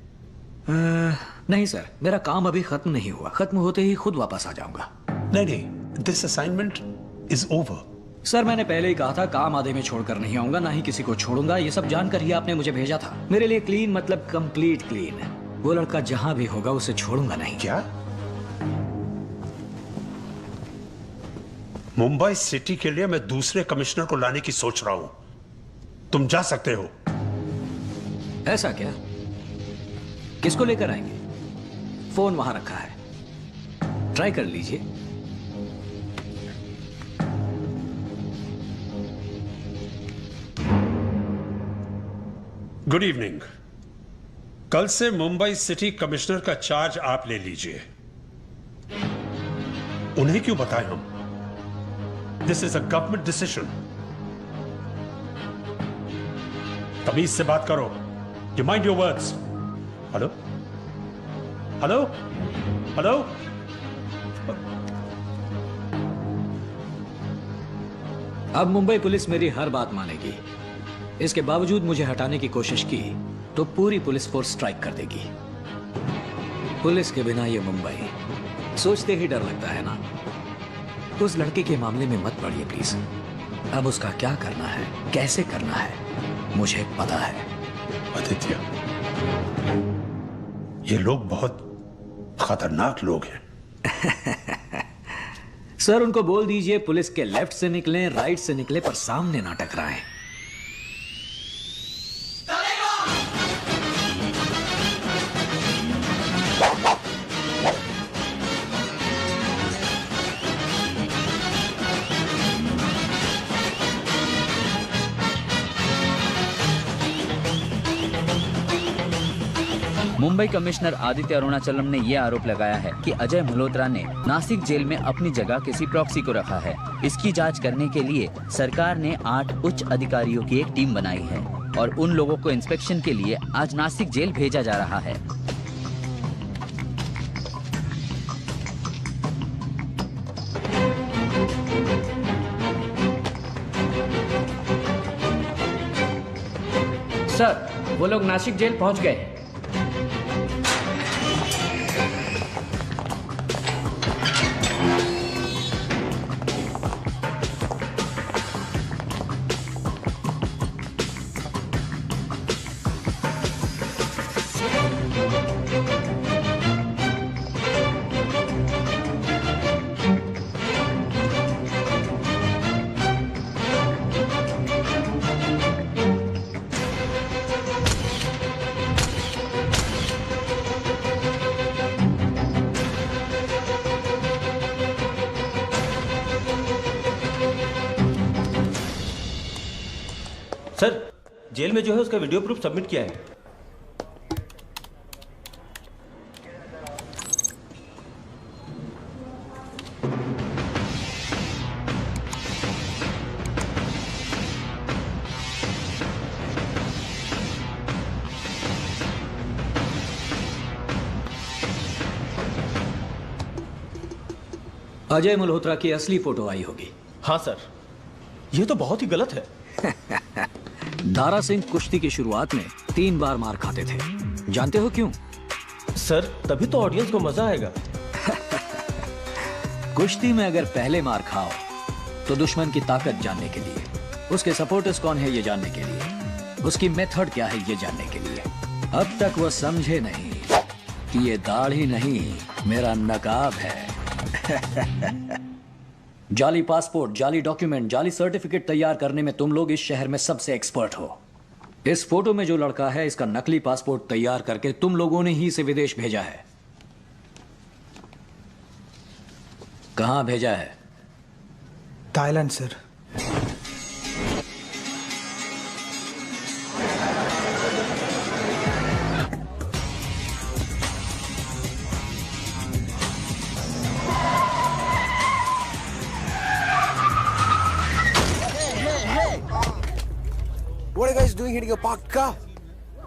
नहीं सर, मेरा काम अभी खत्म नहीं हुआ, खत्म होते ही खुद वापस आ जाऊंगा। नहीं, this assignment is over. Sir, मैंने पहले ही कहा था काम आधे में छोड़कर नहीं आऊंगा, ना ही किसी को छोड़ूंगा। ये सब जानकर ही आपने मुझे भेजा था। मेरे लिए क्लीन मतलब कंप्लीट क्लीन। वो लड़का जहां भी होगा उसे छोड़ूंगा नहीं। क्या? मुंबई सिटी के लिए मैं दूसरे कमिश्नर को लाने की सोच रहा हूं, तुम जा सकते हो। ऐसा क्या? किसको लेकर आएंगे? फोन वहां रखा है, ट्राई कर लीजिए। Good evening. कल से मुंबई सिटी कमिश्नर का चार्ज आप ले लीजिए। उन्हें क्यों बताएं हम? This is a government decision. तमीज से बात करो। You mind your words. Hello hello hello. अब मुंबई पुलिस मेरी हर बात मानेगी। इसके बावजूद मुझे हटाने की कोशिश की तो पूरी पुलिस फोर्स स्ट्राइक कर देगी। पुलिस के बिना ये मुंबई, सोचते ही डर लगता है ना। उस लड़के के मामले में मत पड़िए प्लीज। अब उसका क्या करना है, कैसे करना है, मुझे पता है। आदित्य, ये लोग बहुत खतरनाक लोग हैं। सर, उनको बोल दीजिए पुलिस के लेफ्ट से निकले, राइट से निकले, पर सामने ना टकराएं। मुंबई कमिश्नर आदित्य अरुणाचलम ने यह आरोप लगाया है कि अजय मल्होत्रा ने नासिक जेल में अपनी जगह किसी प्रॉक्सी को रखा है। इसकी जांच करने के लिए सरकार ने 8 उच्च अधिकारियों की एक टीम बनाई है और उन लोगों को इंस्पेक्शन के लिए आज नासिक जेल भेजा जा रहा है। सर, वो लोग नासिक जेल पहुंच गए हैं। सर, जेल में जो है उसका वीडियो प्रूफ सबमिट किया है। अजय मल्होत्रा की असली फोटो आई होगी। हाँ सर, ये तो बहुत ही गलत है। दारा सिंह कुश्ती की शुरुआत में 3 बार मार खाते थे। जानते हो क्यों? सर, तभी तो ऑडियंस को मजा आएगा। कुश्ती में अगर पहले मार खाओ तो दुश्मन की ताकत जानने के लिए, उसके सपोर्टर्स कौन है ये जानने के लिए, उसकी मेथड क्या है ये जानने के लिए। अब तक वो समझे नहीं कि ये दाढ़ी नहीं, मेरा नकाब है। जाली पासपोर्ट, जाली डॉक्यूमेंट, जाली सर्टिफिकेट तैयार करने में तुम लोग इस शहर में सबसे एक्सपर्ट हो। इस फोटो में जो लड़का है, इसका नकली पासपोर्ट तैयार करके तुम लोगों ने ही इसे विदेश भेजा है। कहां भेजा है? Thailand sir. doing hitting a parked car?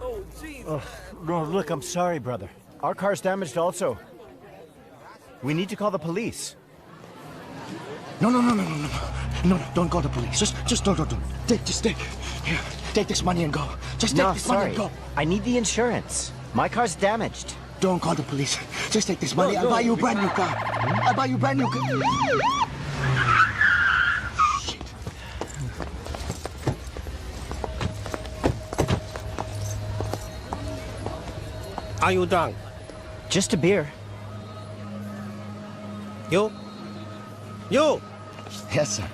Oh, no, look, I'm sorry, brother. Our car's damaged also. We need to call the police. No, don't call the police. Just don't. Here, take this money and go. Just take this money and go. I need the insurance. My car's damaged. Don't call the police. Just take this money. I'll buy you a brand new car. I'll buy you a brand new car. Are you drunk? Just a beer. You? Yes, sir.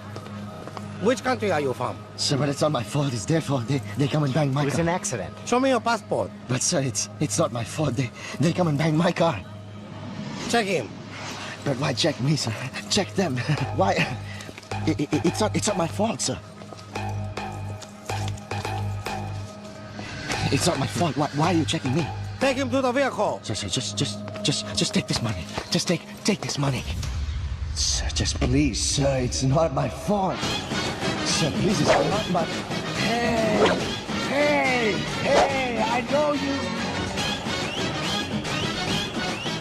Which country are you from? Sir, but it's not my fault. It's their fault. They come and bang my car. It was an accident. Show me your passport. But sir, it's not my fault. They come and bang my car. Check him. But why check me, sir? Check them. Why? It's not my fault, sir. It's not my fault. Why are you checking me? Take him to the vehicle. Sir, just take this money. Just take this money. Sir, just please, sir, it's not my fault. Sir, please, it's not my... Hey, I know you.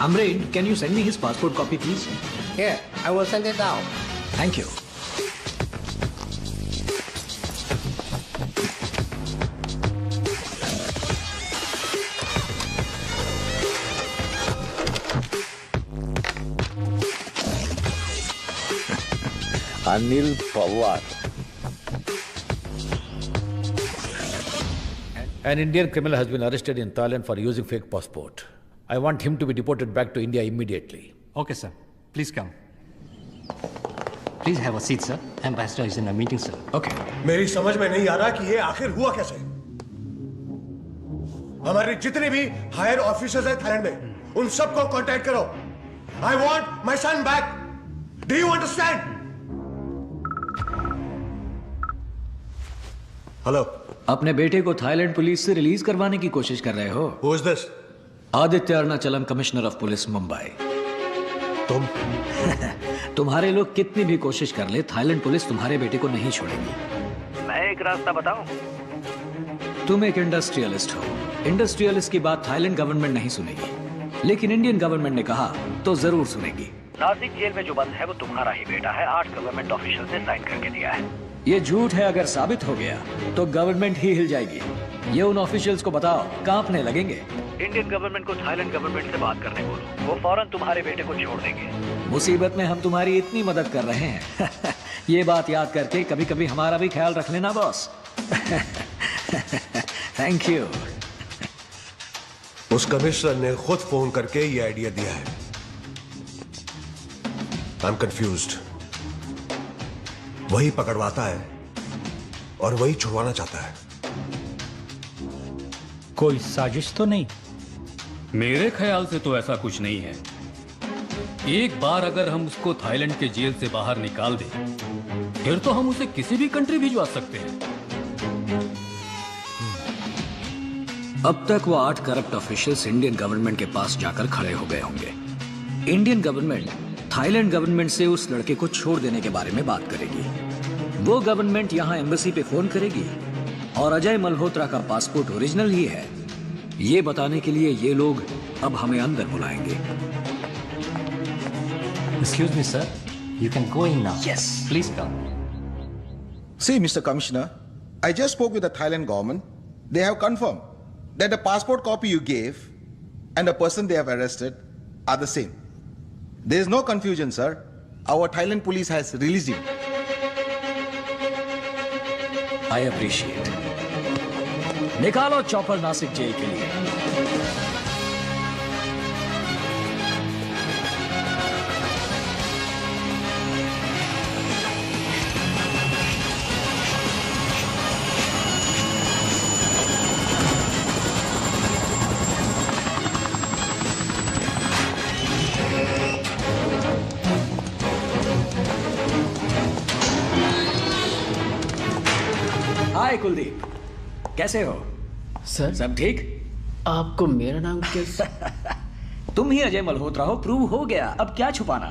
Amrain, can you send me his passport copy, please? Here, I will send it down. Thank you. Anil Pawar. An Indian criminal has been arrested in Thailand for using fake passport. I want him to be deported back to India immediately. Okay, sir. Please come. Please have a seat, sir. Ambassador is in a meeting, sir. Okay. मेरी समझ में नहीं आ रहा कि ये आखिर हुआ कैसे। हमारे जितने भी हायर ऑफिसर्स हैं थाईलैंड में, उन सबको कांटेक्ट करो। I want my son back. Do you understand? Hello. अपने बेटे को थाईलैंड पुलिस से रिलीज करवाने की कोशिश कर रहे हो? Who is this? Aditya Arunachalam, commissioner of police Mumbai. तुम? तुम्हारे लोग कितनी भी कोशिश कर ले, थाईलैंड पुलिस तुम्हारे बेटे को नहीं छोड़ेगी। मैं एक रास्ता बताऊं? तुम एक इंडस्ट्रियलिस्ट हो। इंडस्ट्रियलिस्ट की बात थाईलैंड गवर्नमेंट नहीं सुनेगी, लेकिन इंडियन गवर्नमेंट ने कहा तो जरूर सुनेगी। नासिक जेल में जो बंद है वो तुम्हारा ही बेटा है। 8 गवर्नमेंट ऑफिशियल ने साइन करके दिया है। ये झूठ है, अगर साबित हो गया तो गवर्नमेंट ही हिल जाएगी। ये उन ऑफिशियल्स को बताओ, कांपने लगेंगे। इंडियन गवर्नमेंट को थाईलैंड गवर्नमेंट से बात करने बोलो, वो फौरन तुम्हारे बेटे को छोड़ देंगे। मुसीबत में हम तुम्हारी इतनी मदद कर रहे हैं ये बात याद करके कभी कभी हमारा भी ख्याल रख लेना बॉस। Thank you. उस कमिश्नर ने खुद फोन करके ये आइडिया दिया है। I am confused. वही पकड़वाता है और वही छुड़वाना चाहता है। कोई साजिश तो नहीं? मेरे ख्याल से तो ऐसा कुछ नहीं है। एक बार अगर हम उसको थाईलैंड के जेल से बाहर निकाल दें, फिर तो हम उसे किसी भी कंट्री भिजवा सकते हैं। अब तक वो 8 करप्ट ऑफिशियल्स इंडियन गवर्नमेंट के पास जाकर खड़े हो गए होंगे। इंडियन गवर्नमेंट थाईलैंड गवर्नमेंट से उस लड़के को छोड़ देने के बारे में बात करेगी। वो गवर्नमेंट यहाँ एम्बेसी पे फोन करेगी और अजय मल्होत्रा का पासपोर्ट ओरिजिनल ही है, ये बताने के लिए ये लोग अब हमें अंदर बुलाएंगे। Excuse me, sir. You can go in now. Yes. Please come. See, Mr. Commissioner, I just spoke with the Thailand government. They have confirmed that the passport copy you gave and the person they have arrested are the same. There is no confusion, sir. Our Thailand police has released him. I appreciate. निकालो चॉपर नासिक जेल के लिए। हाय कुलदीप, कैसे हो? सर सब ठीक? आपको मेरा नाम कैसे? तुम ही अजय मल्होत्रा हो, प्रूव हो गया। अब क्या छुपाना?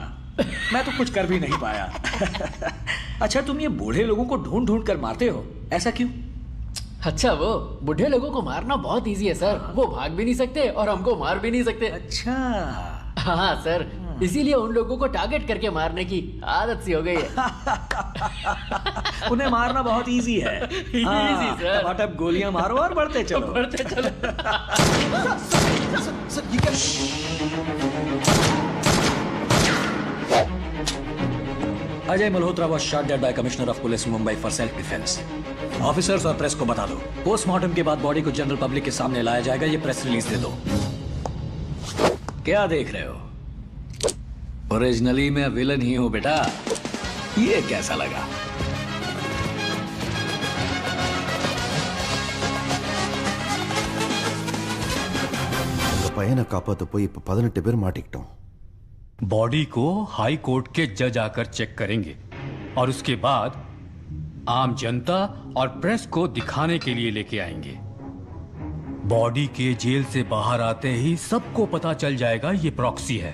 मैं तो कुछ कर भी नहीं पाया। अच्छा, तुम ये बूढ़े लोगों को ढूंढ ढूंढ कर मारते हो, ऐसा क्यों? अच्छा, वो बुढ़े लोगों को मारना बहुत इजी है सर। वो भाग भी नहीं सकते और हमको मार भी नहीं सकते। अच्छा। हाँ सर, इसीलिए उन लोगों को टारगेट करके मारने की आदत सी हो गई है। उन्हें मारना बहुत इजी है। Easy sir. टपाटप गोलियां मारो और बढ़ते चलो। बढ़ते चलो। Ajay Malhotra was shot dead by Commissioner of Police Mumbai for self defense. Officers और प्रेस को बता दो, पोस्टमार्टम के बाद बॉडी को जनरल पब्लिक के सामने लाया जाएगा। ये प्रेस रिलीज दे दो। क्या देख रहे हो? ओरिजिनली मैं विलन ही हूं बेटा। ये कैसा लगा? பையனை காப்பாத்த போய் இப்ப 18 பேர் மாட்டிக்கிட்டோம். बॉडी को हाई कोर्ट के जज आकर चेक करेंगे और उसके बाद आम जनता और प्रेस को दिखाने के लिए लेके आएंगे। बॉडी के जेल से बाहर आते ही सबको पता चल जाएगा ये प्रॉक्सी है।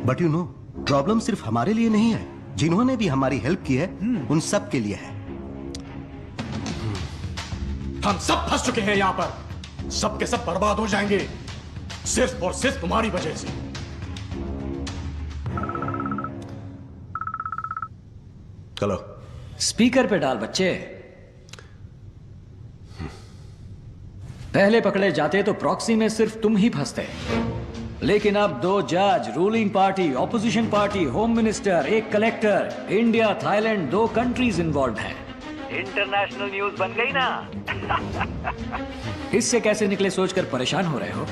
बट यू नो, प्रॉब्लम सिर्फ हमारे लिए नहीं है, जिन्होंने भी हमारी हेल्प की है उन सब के लिए है। हम सब फंस चुके हैं यहाँ पर, सब के सब बर्बाद हो जाएंगे सिर्फ और सिर्फ तुम्हारी वजह से। चलो स्पीकर पे डाल बच्चे। पहले पकड़े जाते तो प्रॉक्सी में सिर्फ तुम ही फंसते, लेकिन अब 2 जज, ruling party, opposition party, home minister, एक collector, India, Thailand, 2 countries involve हैं। इंटरनेशनल न्यूज बन गई ना। इससे कैसे निकले सोचकर परेशान हो रहे हो?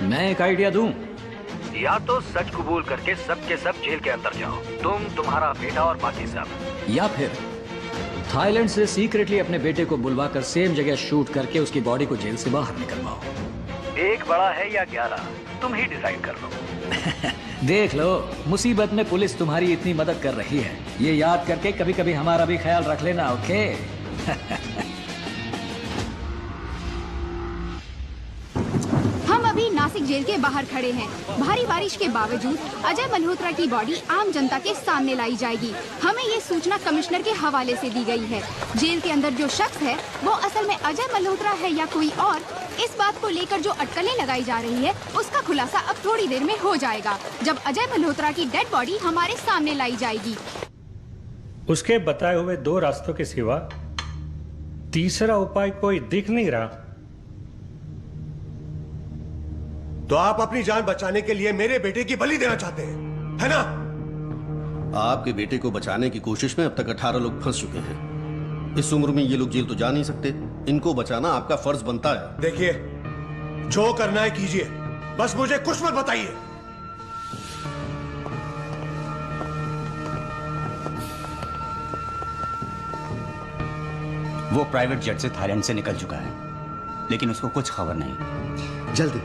मैं एक आइडिया दूं। या तो सच कबूल करके सब के सब जेल के अंदर जाओ, तुम, तुम्हारा बेटा और बाकी सब, या फिर थाईलैंड से सीक्रेटली अपने बेटे को बुलवाकर सेम जगह शूट करके उसकी बॉडी को जेल से बाहर निकलवाओ। एक बड़ा है या 11, तुम ही डिसाइड कर लो। देख लो, मुसीबत में पुलिस तुम्हारी इतनी मदद कर रही है, ये याद करके कभी कभी हमारा भी ख्याल रख लेना, ओके? हम अभी नासिक जेल के बाहर खड़े हैं। भारी बारिश के बावजूद अजय मल्होत्रा की बॉडी आम जनता के सामने लाई जाएगी। हमें ये सूचना कमिश्नर के हवाले से दी गई है। जेल के अंदर जो शख्स है वो असल में अजय मल्होत्रा है या कोई और, इस बात को लेकर जो अटकलें लगाई जा रही है उसका खुलासा अब थोड़ी देर में हो जाएगा, जब अजय मल्होत्रा की डेड बॉडी हमारे सामने लाई जाएगी। उसके बताए हुए 2 रास्तों के सिवा तीसरा उपाय कोई दिख नहीं रहा। तो आप अपनी जान बचाने के लिए मेरे बेटे की बलि देना चाहते हैं, है ना? आपके बेटे को बचाने की कोशिश में अब तक 18 लोग फंस चुके हैं। इस उम्र में ये लोग जेल तो जा नहीं सकते। इनको बचाना आपका फर्ज बनता है। देखिए, जो करना है कीजिए, बस मुझे कुछ मत बताइए। वो प्राइवेट जेट से थाईलैंड से निकल चुका है, लेकिन उसको कुछ खबर नहीं। जल्दी,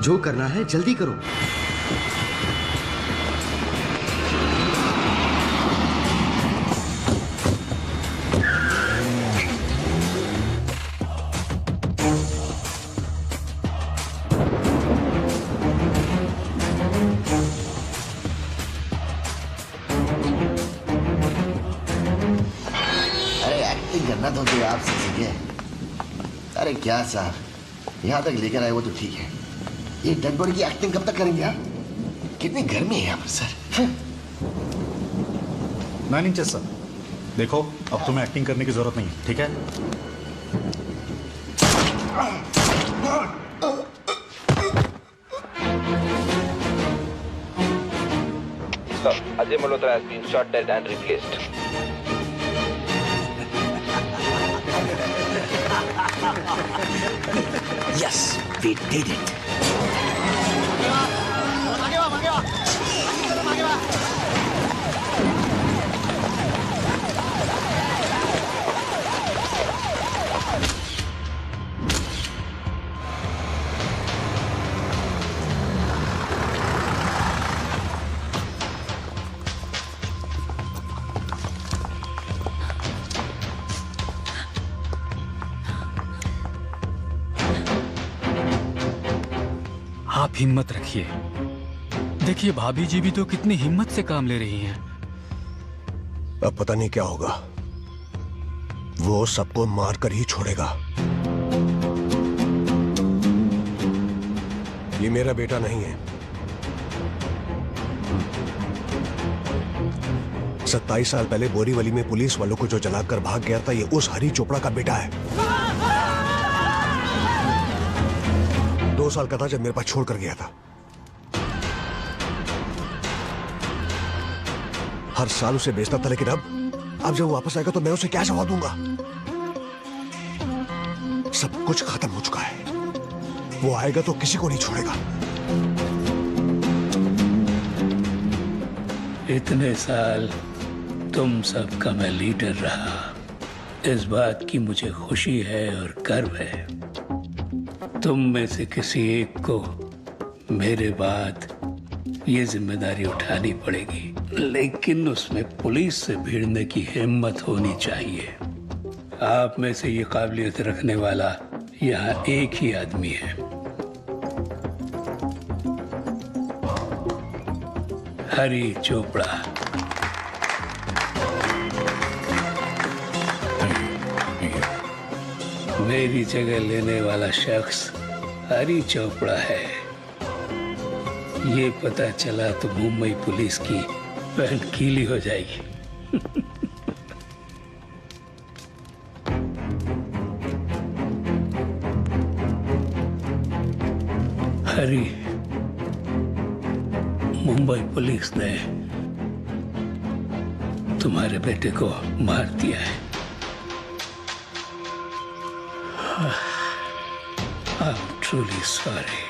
जो करना है जल्दी करो। अरे एक्टिंग करना तो आप सीखे। अरे क्या साहब, यहाँ तक लेकर आए वो तो ठीक है, ये डेड बॉडी की एक्टिंग कब तक करेंगे आप? कितनी गर्मी है यहाँ पर सर। 9 inches sir. देखो, अब तुम्हें एक्टिंग करने की जरूरत नहीं है, ठीक है? Sir, Ajay Malhotra has been shot dead and replaced. Yes, we did it. आप हिम्मत रखिए। देखिए, भाभी जी भी तो कितनी हिम्मत से काम ले रही हैं। अब पता नहीं क्या होगा। वो सबको मारकर ही छोड़ेगा। ये मेरा बेटा नहीं है। 27 साल पहले बोरीवली में पुलिस वालों को जो जलाकर भाग गया था, ये उस हरी चोपड़ा का बेटा है। 2 साल का था जब मेरे पास छोड़कर गया था। हर साल उसे बेचता था, लेकिन अब जब वो वापस आएगा तो मैं उसे क्या जवाब दूंगा? सब कुछ खत्म हो चुका है। वो आएगा तो किसी को नहीं छोड़ेगा। इतने साल तुम सबका मैं लीडर रहा, इस बात की मुझे खुशी है और गर्व है। तुम में से किसी एक को मेरे बाद ये जिम्मेदारी उठानी पड़ेगी, लेकिन उसमें पुलिस से भिड़ने की हिम्मत होनी चाहिए। आप में से ये काबिलियत रखने वाला यहाँ एक ही आदमी है, हरी चोपड़ा। मेरी जगह लेने वाला शख्स हरी चोपड़ा है। ये पता चला तो मुंबई पुलिस की पैंट गीली हो जाएगी। हरी, मुंबई पुलिस ने तुम्हारे बेटे को मार दिया है। I'm truly sorry.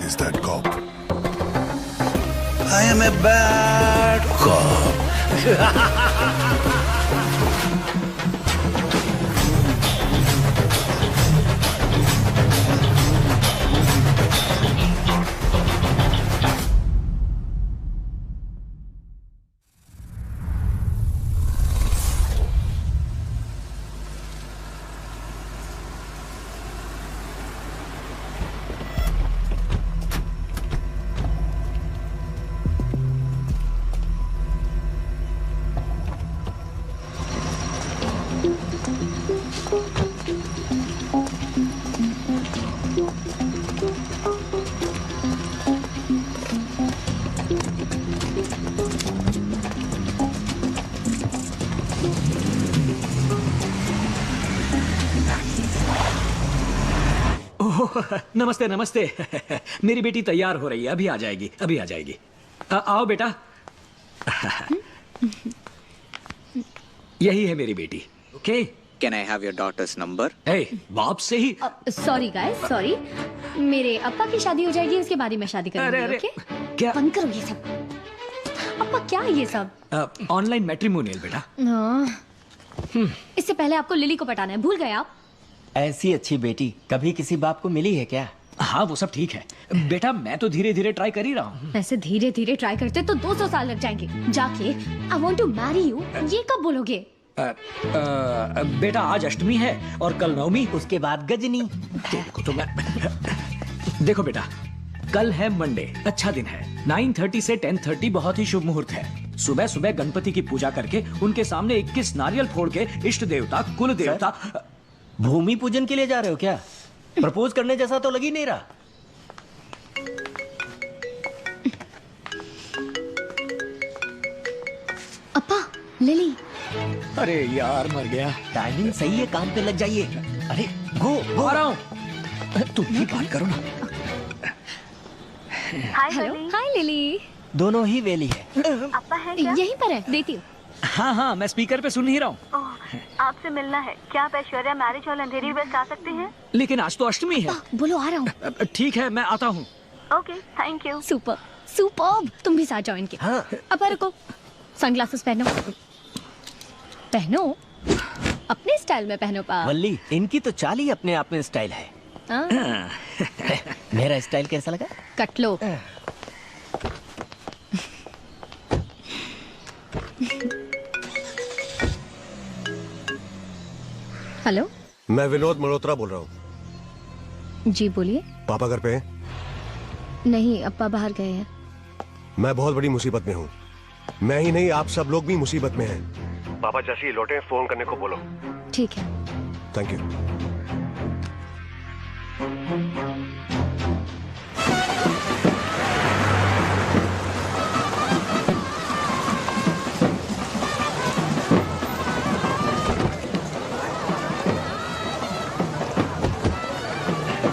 Is that cop? I am a bad cop. नमस्ते नमस्ते। मेरी बेटी तैयार हो रही है, अभी आ जाएगी, अभी आ जाएगी। आओ बेटा। यही है मेरी बेटी। Okay, can I have your daughter's number? बाप से ही। Sorry guys, sorry. मेरे अप्पा की शादी हो जाएगी, उसके बाद ही मैं शादी करूंगी। ओके, क्या बंद करो ये सब। अप्पा क्या है ये सब? ऑनलाइन मैट्रिमोनियल बेटा। इससे पहले आपको लिली को पटाना है, भूल गए आप? ऐसी अच्छी बेटी कभी किसी बाप को मिली है क्या? हाँ वो सब ठीक है बेटा, मैं तो धीरे धीरे ट्राई कर ही रहा हूँ। ऐसे धीरे धीरे ट्राई करते तो 200 साल लग जाएंगे। जाके I want to marry you ये कब बोलोगे? बेटा आज अष्टमी है और कल नवमी, उसके बाद गजनी। तो मैं देखो बेटा, कल है मंडे, अच्छा दिन है। 9:30 से 10:30 बहुत ही शुभ मुहूर्त है। सुबह सुबह गणपति की पूजा करके उनके सामने 21 नारियल फोड़ के इष्ट देवता, कुल देवता। भूमि पूजन के लिए जा रहे हो क्या? प्रपोज करने जैसा तो लग ही नहीं रहा। अप्पा, लिली। अरे यार मर गया। टाइमिंग सही है, काम पे लग जाइए। अरे गो आ रहा हूँ। तुम भी बात करो ना। हेलो, हाय लिली। दोनों ही वेली है। अप्पा है क्या? यहीं पर है, देती हूँ। हाँ हाँ, मैं स्पीकर पे सुन ही रहा हूँ। आपसे मिलना है। क्या आप ऐश्वर्या मैरिज हॉल अंधेरी वेस्ट आ सकते हैं? लेकिन आज तो अष्टमी है। बोलो आ रहा हूँ। ठीक है, मैं आता हूँ। Okay, thank you. Super super, तुम भी साथ जाओ इनके। हाँ। अब रुको, सनग्लासेस पहनो। पहनो, अपने स्टाइल में पहनो। पा वल्ली, इनकी तो चाल ही अपने आप में स्टाइल है। मेरा स्टाइल कैसा लगा? कट लो। हेलो, मैं विनोद मल्होत्रा बोल रहा हूँ। जी बोलिए। पापा घर पे हैं? नहीं, अप्पा बाहर गए हैं। मैं बहुत बड़ी मुसीबत में हूँ। मैं ही नहीं, आप सब लोग भी मुसीबत में हैं। पापा जैसे ही लौटे फोन करने को बोलो। ठीक है। Thank you.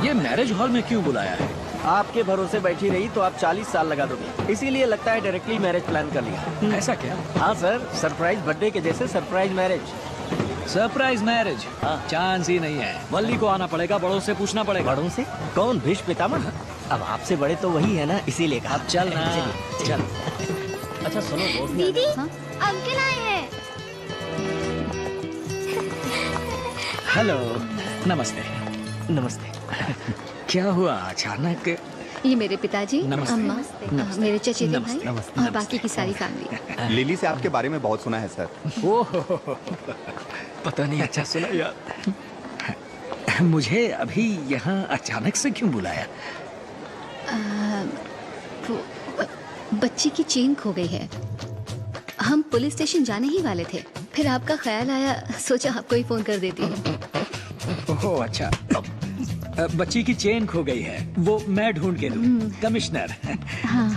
ये मैरिज हॉल में क्यों बुलाया है? आपके भरोसे बैठी रही तो आप 40 साल लगा दोगे, इसीलिए लगता है डायरेक्टली मैरिज प्लान कर लिया। ऐसा क्या? हाँ सर, सरप्राइज बर्थडे के जैसे surprise marriage. Surprise marriage? Chance ही नहीं है। वल्ली को आना पड़ेगा, बड़ों से पूछना पड़ेगा। बड़ों से? कौन? भीष्म पितामह? अब आपसे बड़े तो वही है ना, इसीलिए कहा। अब चल ना, चल। अच्छा सुनो, दीदी, अंकल आए हैं। हेलो, नमस्ते। नमस्ते। क्या हुआ अचानक? ये मेरे पिताजी, नमस्ते। अम्मा, नमस्ते। मेरे चचेरे भाई नमस्ते। और बाकी की सारी फैमिली। लिली से आपके बारे में बहुत सुना है सर। ओह, पता नहीं, अच्छा सुना यार। मुझे अभी यहाँ अचानक से क्यों बुलाया? बच्ची की चेन खो गई है। हम पुलिस स्टेशन जाने ही वाले थे, फिर आपका ख्याल आया, सोचा आपको ही फोन कर देती हूँ। ओह अच्छा, बच्ची की चेन खो गई है, वो मैं ढूंढ के दूं। कमिश्नर। हाँ।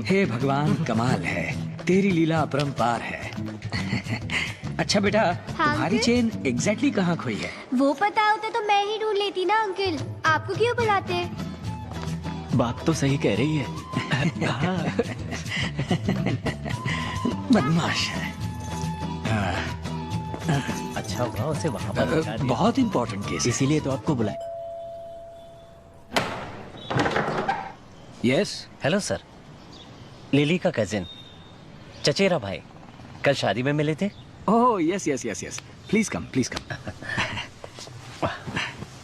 हे भगवान, कमाल है, तेरी लीला अपरंपार है। अच्छा बेटा, तुम्हारी चेन एग्जैक्टली कहाँ खोई है? वो पता होता तो मैं ही ढूंढ लेती ना अंकल, आपको क्यों बुलाते? बात तो सही कह रही है। बदमाश है। अच्छा हुआ उसे वहाँ पर बता दिया। बहुत इंपॉर्टेंट केस, इसीलिए तो आपको बुलाया। यस। हेलो सर, लिली का कजिन, चचेरा भाई, कल शादी में मिले थे। Oh yes yes yes yes, please come, please come.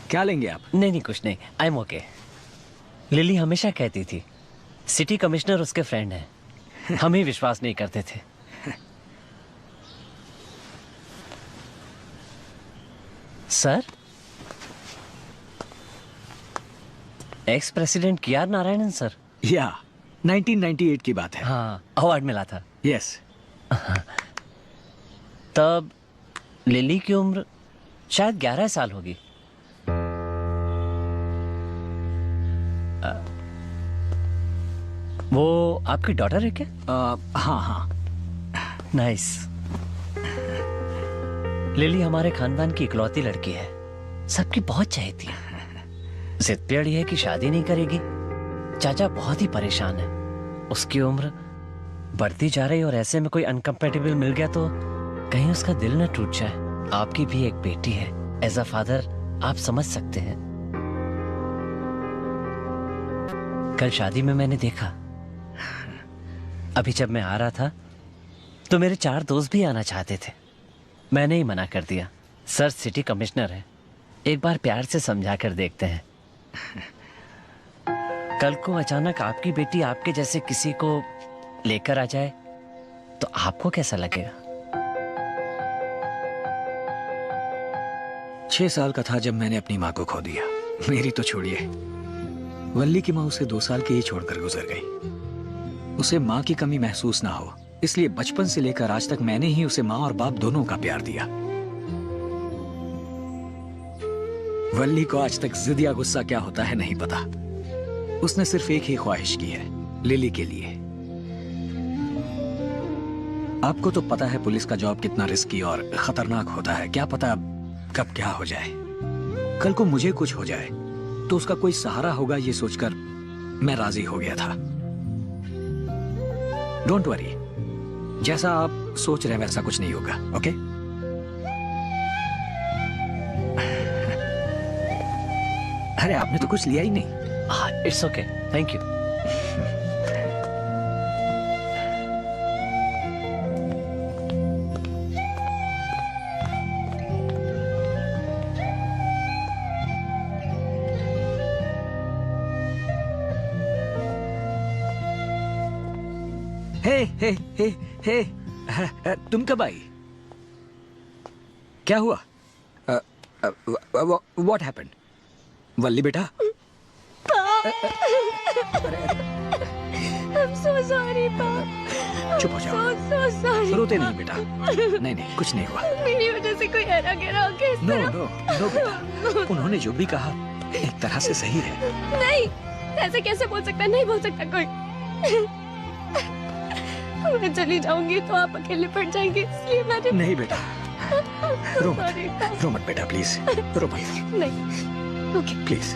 क्या लेंगे आप? नहीं कुछ नहीं, आई एम ओके। लिली हमेशा कहती थी सिटी कमिश्नर उसके फ्रेंड हैं। हम ही विश्वास नहीं करते थे। सर, एक्स प्रेसिडेंट के आर नारायणन सर। या 1998 की बात है। हाँ, अवार्ड मिला था। यस। तब लिली की उम्र शायद 11 साल होगी। वो आपकी डॉटर है क्या? हाँ हाँ। नाइस। लिली हमारे खानदान की इकलौती लड़की है, सबकी बहुत चाहती है। जिद पे अड़ी है कि शादी नहीं करेगी। चाचा बहुत ही परेशान है, उसकी उम्र बढ़ती जा रही और ऐसे में कोई अनकंपेटेबल मिल गया तो कहीं उसका दिल न टूट जाए। आपकी भी एक बेटी है, एज अ फादर आप समझ सकते हैं। कल शादी में मैंने देखा, अभी जब मैं आ रहा था तो मेरे 4 दोस्त भी आना चाहते थे, मैंने ही मना कर दिया। सर सिटी कमिश्नर है, एक बार प्यार से समझा कर देखते हैं। कल को अचानक आपकी बेटी आपके जैसे किसी को लेकर आ जाए तो आपको कैसा लगेगा? 6 साल का था जब मैंने अपनी माँ को खो दिया। मेरी तो छोड़िए, वल्ली की माँ उसे 2 साल के ही छोड़कर गुजर गई। उसे माँ की कमी महसूस ना हो, इसलिए बचपन से लेकर आज तक मैंने ही उसे माँ और बाप दोनों का प्यार दिया। वल्ली को आज तक जिद या गुस्सा क्या होता है नहीं पता। उसने सिर्फ एक ही ख्वाहिश की है, लिली के लिए। आपको तो पता है पुलिस का जॉब कितना रिस्की और खतरनाक होता है। क्या पता कब क्या हो जाए। कल को मुझे कुछ हो जाए तो उसका कोई सहारा होगा, ये सोचकर मैं राजी हो गया था। डोंट वरी, जैसा आप सोच रहे हैं वैसा कुछ नहीं होगा। ओके? अरे आपने तो कुछ लिया ही नहीं। It's okay, thank you. Hey, तुम कब आई? क्या हुआ? What happened? वल्ली बेटा, I'm so sorry, पाप। चुप हो जाओ। So sorry। रोते नहीं बेटा। नहीं नहीं, कुछ नहीं हुआ। मेरी वजह से कोई हरा गिरा हो क्या इस नो तरह? नो नो बेटा, उन्होंने जो भी कहा एक तरह से सही है। नहीं, ऐसे कैसे बोल सकता? नहीं बोल सकता कोई। मैं चली जाऊंगी तो आप अकेले पड़ जाएंगे, इसलिए मैंने। नहीं बेटा, रो मत, Sorry, पाप। रो मत बेटा, प्लीज रो मत, नहीं, ओके। प्लीज।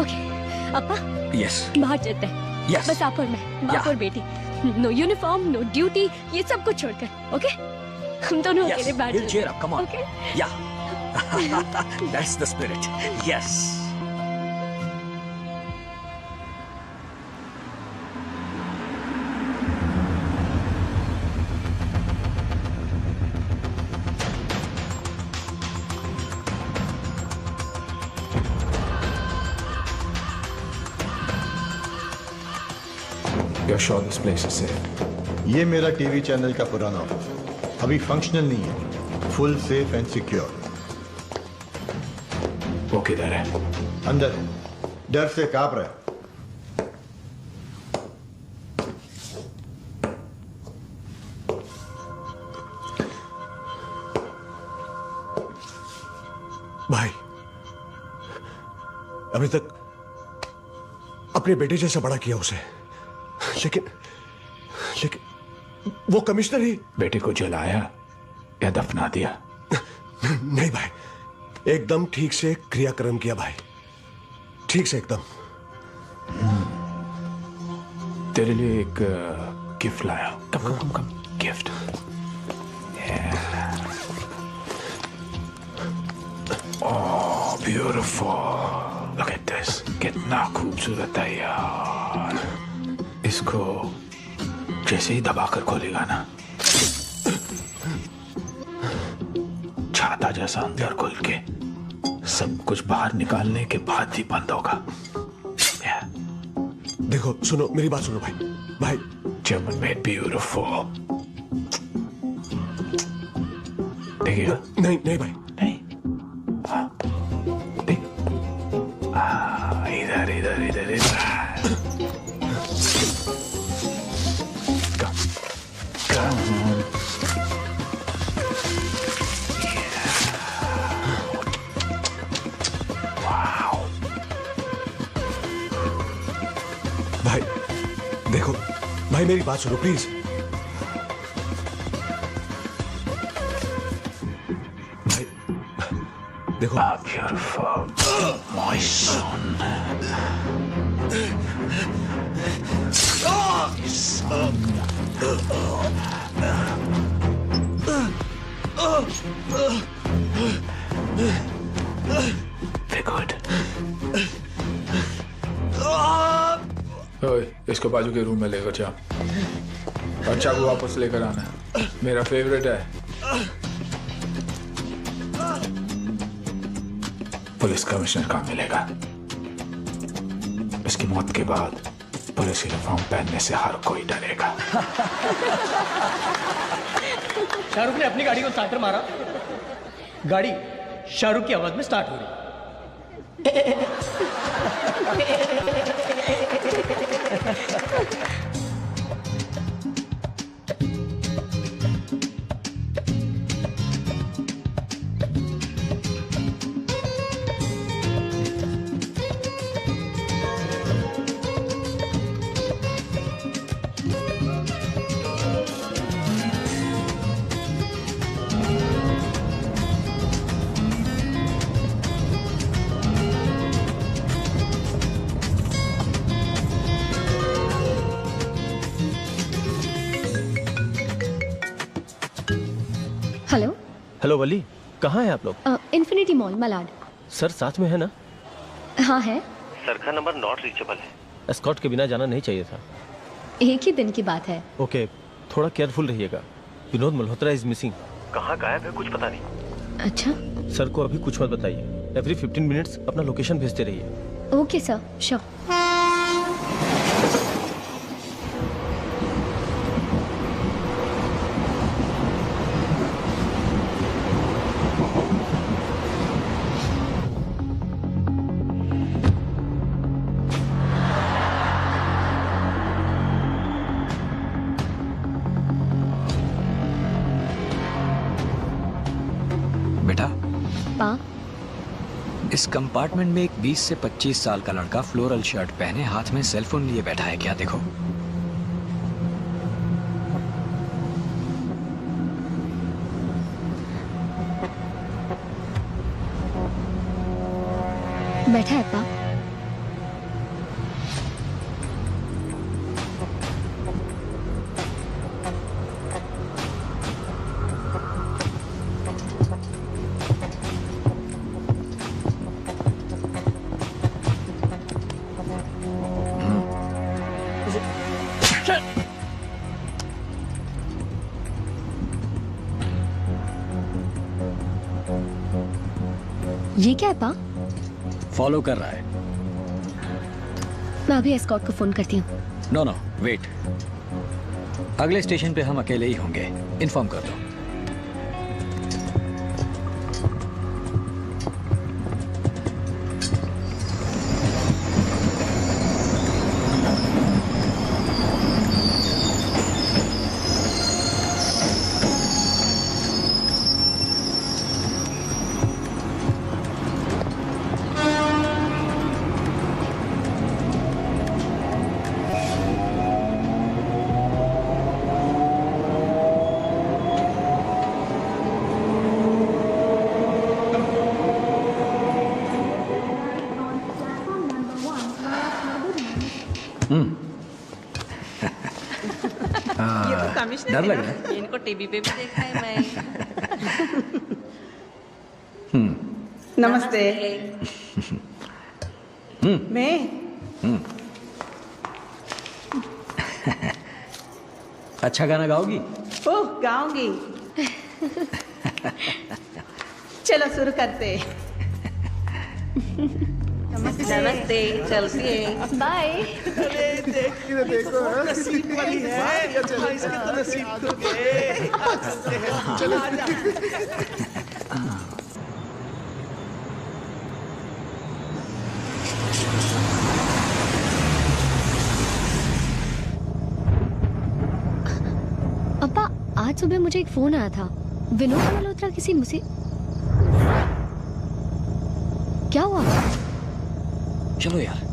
ओके, अपा। यस। बाहर चलते हैं। Yes. बस आप और मैं, बाप और बेटी। नो यूनिफॉर्म, नो ड्यूटी, ये सब कुछ छोड़कर, ओके? हम दोनों Yes. अकेले बैठ We'll cheer up. Come on. Okay? Yeah. That's the spirit. Yes. You're sure this place is safe? ये मेरा टीवी चैनल का पुराना ऑफिस है, अभी फंक्शनल नहीं है, फुल सेफ एंड सिक्योर। वो किधर है? अंदर है, डर से कांप रहा है। भाई, अभी तक अपने बेटे जैसा बड़ा किया उसे, लेकिन वो कमिश्नर ही। बेटे को जलाया या दफना दिया? नहीं भाई, एकदम ठीक से क्रियाक्रम किया भाई, ठीक से एकदम। तेरे लिए एक गिफ्ट लाया। Come come come come, gift. Oh beautiful, look at this, कितना खूबसूरत है यार। इसको जैसे ही दबाकर खोलेगा ना, छाता जैसा अंदर खुल के सब कुछ बाहर निकालने के बाद ही बंद होगा। देखो, सुनो मेरी बात सुनो भाई। भाई, German made beautiful। देखिएगा? नहीं नहीं भाई, नहीं। हाँ, देख। इधर इधर इधर इधर। भाई देखो, भाई मेरी बात सुनो प्लीज। भाई देखो। Beautiful, my son. Very good. ओए, इसको बाजू के रूम में लेकर जा और चाकू वापस लेकर आना, मेरा फेवरेट है। पुलिस कमिश्नर कहाँ मिलेगा? इसकी मौत के बाद पुलिस यूनिफॉर्म पहनने से हर कोई डरेगा। शाहरुख ने अपनी गाड़ी को स्टार्टर मारा, गाड़ी शाहरुख की आवाज में स्टार्ट हो रही। हेलो। हेलो वली, कहाँ हैं आप लोग? Infinity mall, Malad. सर साथ में है ना? हाँ है। सर का नंबर नॉट रीचेबल है। एस्कॉर्ट के बिना जाना नहीं चाहिए था। एक ही दिन की बात है। ओके, थोड़ा केयरफुल रहिएगा। Vinod Malhotra is missing. कहाँ गायब है कुछ पता नहीं। अच्छा। सर को अभी कुछ मत बताइए। एवरी 15 मिनट्स अपना लोकेशन भेजते रहिए। Okay sir, sure. बेटा, पा इस कंपार्टमेंट में एक 20 से 25 साल का लड़का फ्लोरल शर्ट पहने हाथ में सेलफोन लिए बैठा है। क्या देखो? बैठा है पा। ये क्या है पा? फॉलो कर रहा है। मैं अभी एस्कॉर्ट को फोन करती हूँ। नो नो वेट, अगले स्टेशन पे हम अकेले ही होंगे, इन्फॉर्म कर दो। डर लग रहा है। इनको टीवी पे भी देखा है मैं। नमस्ते। मैं अच्छा गाना गाओगी? ओह गाऊंगी। चलो शुरू करते। नमस्ते, चलती है। बाय। देखो नसीब वाली है, इसके तो नसीब तो चलो अब्बा, आज सुबह मुझे एक फोन आया था। विनोद मल्होत्रा किसी मुझसे क्या हुआ? चलो यार।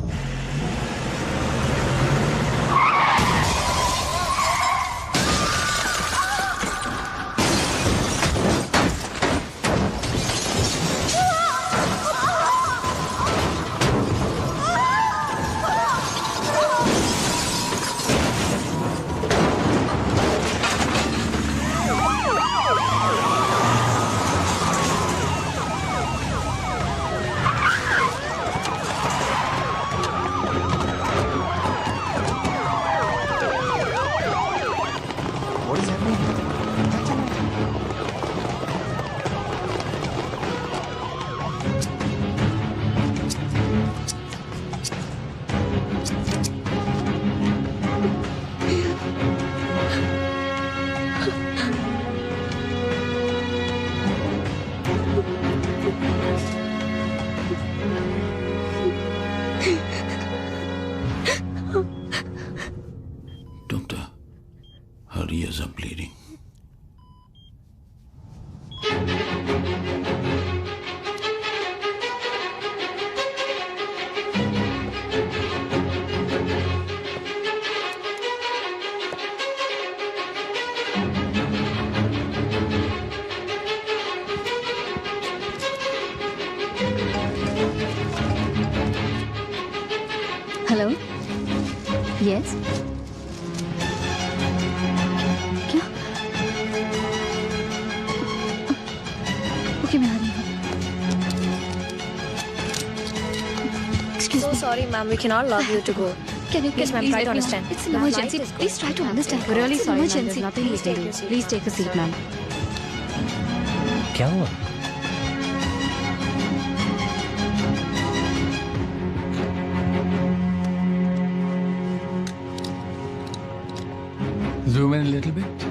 Doctor, her ears are bleeding. Hello, yes. क्या? ओके, मैं आ रही हूँ। So sorry, ma'am. We cannot allow you to go. Can you Yes, ma'am. Try to understand. It's an emergency. Please try to understand. We're really It's an sorry, ma'am. emergency. There's nothing we can do. Please take a seat, ma'am. क्या हुआ? Zoom in a little bit.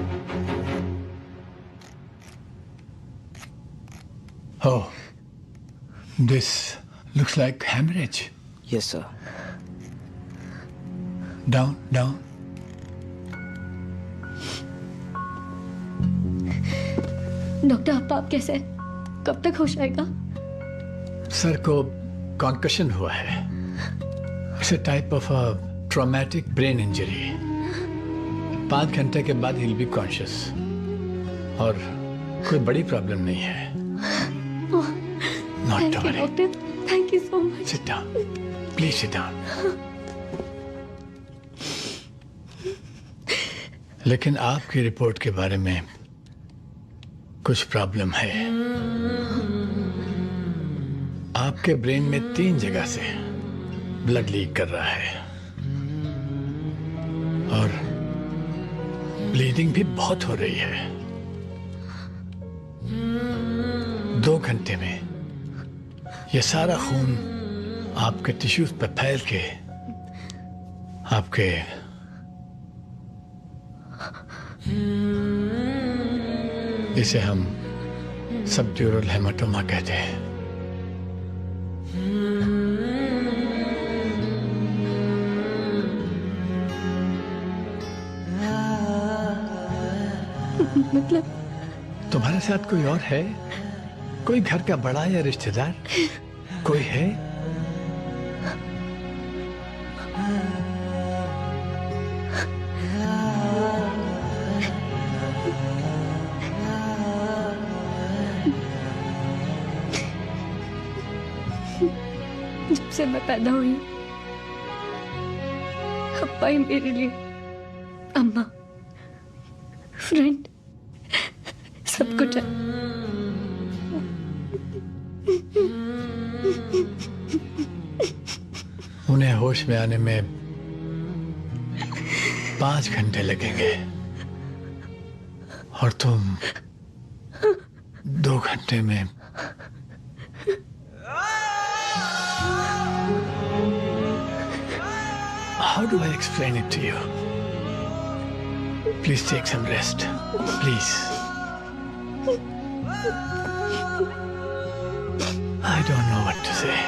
Oh, this looks like hemorrhage. Yes, sir. Down, down. Doctor, आप कैसे हैं? कब तक होश आएगा? सर को कॉन्कशन हुआ है। It's a type of a traumatic brain injury. 5 घंटे के बाद ही विल बी कॉन्शियस और कोई बड़ी प्रॉब्लम नहीं है। Not to worry. Doctor, thank you so much. Sit down, please sit down. लेकिन आपकी रिपोर्ट के बारे में कुछ प्रॉब्लम है। आपके ब्रेन में 3 जगह से ब्लड लीक कर रहा है और ब्लीडिंग भी बहुत हो रही है। 2 घंटे में यह सारा खून आपके टिश्यूज पर फैल के आपके इसे हम सबड्यूरल हेमाटोमा कहते हैं। मतलब तुम्हारे साथ कोई और है? कोई घर का बड़ा या रिश्तेदार कोई है? जब से मैं पैदा हुई हूँ, अब्बा ही मेरे लिए अम्मा, फ्रेंड, सब कुछ है। उन्हें होश में आने में 5 घंटे लगेंगे और तुम 2 घंटे में। How do I explain it to you? Please take some rest. Please. I don't know what to say.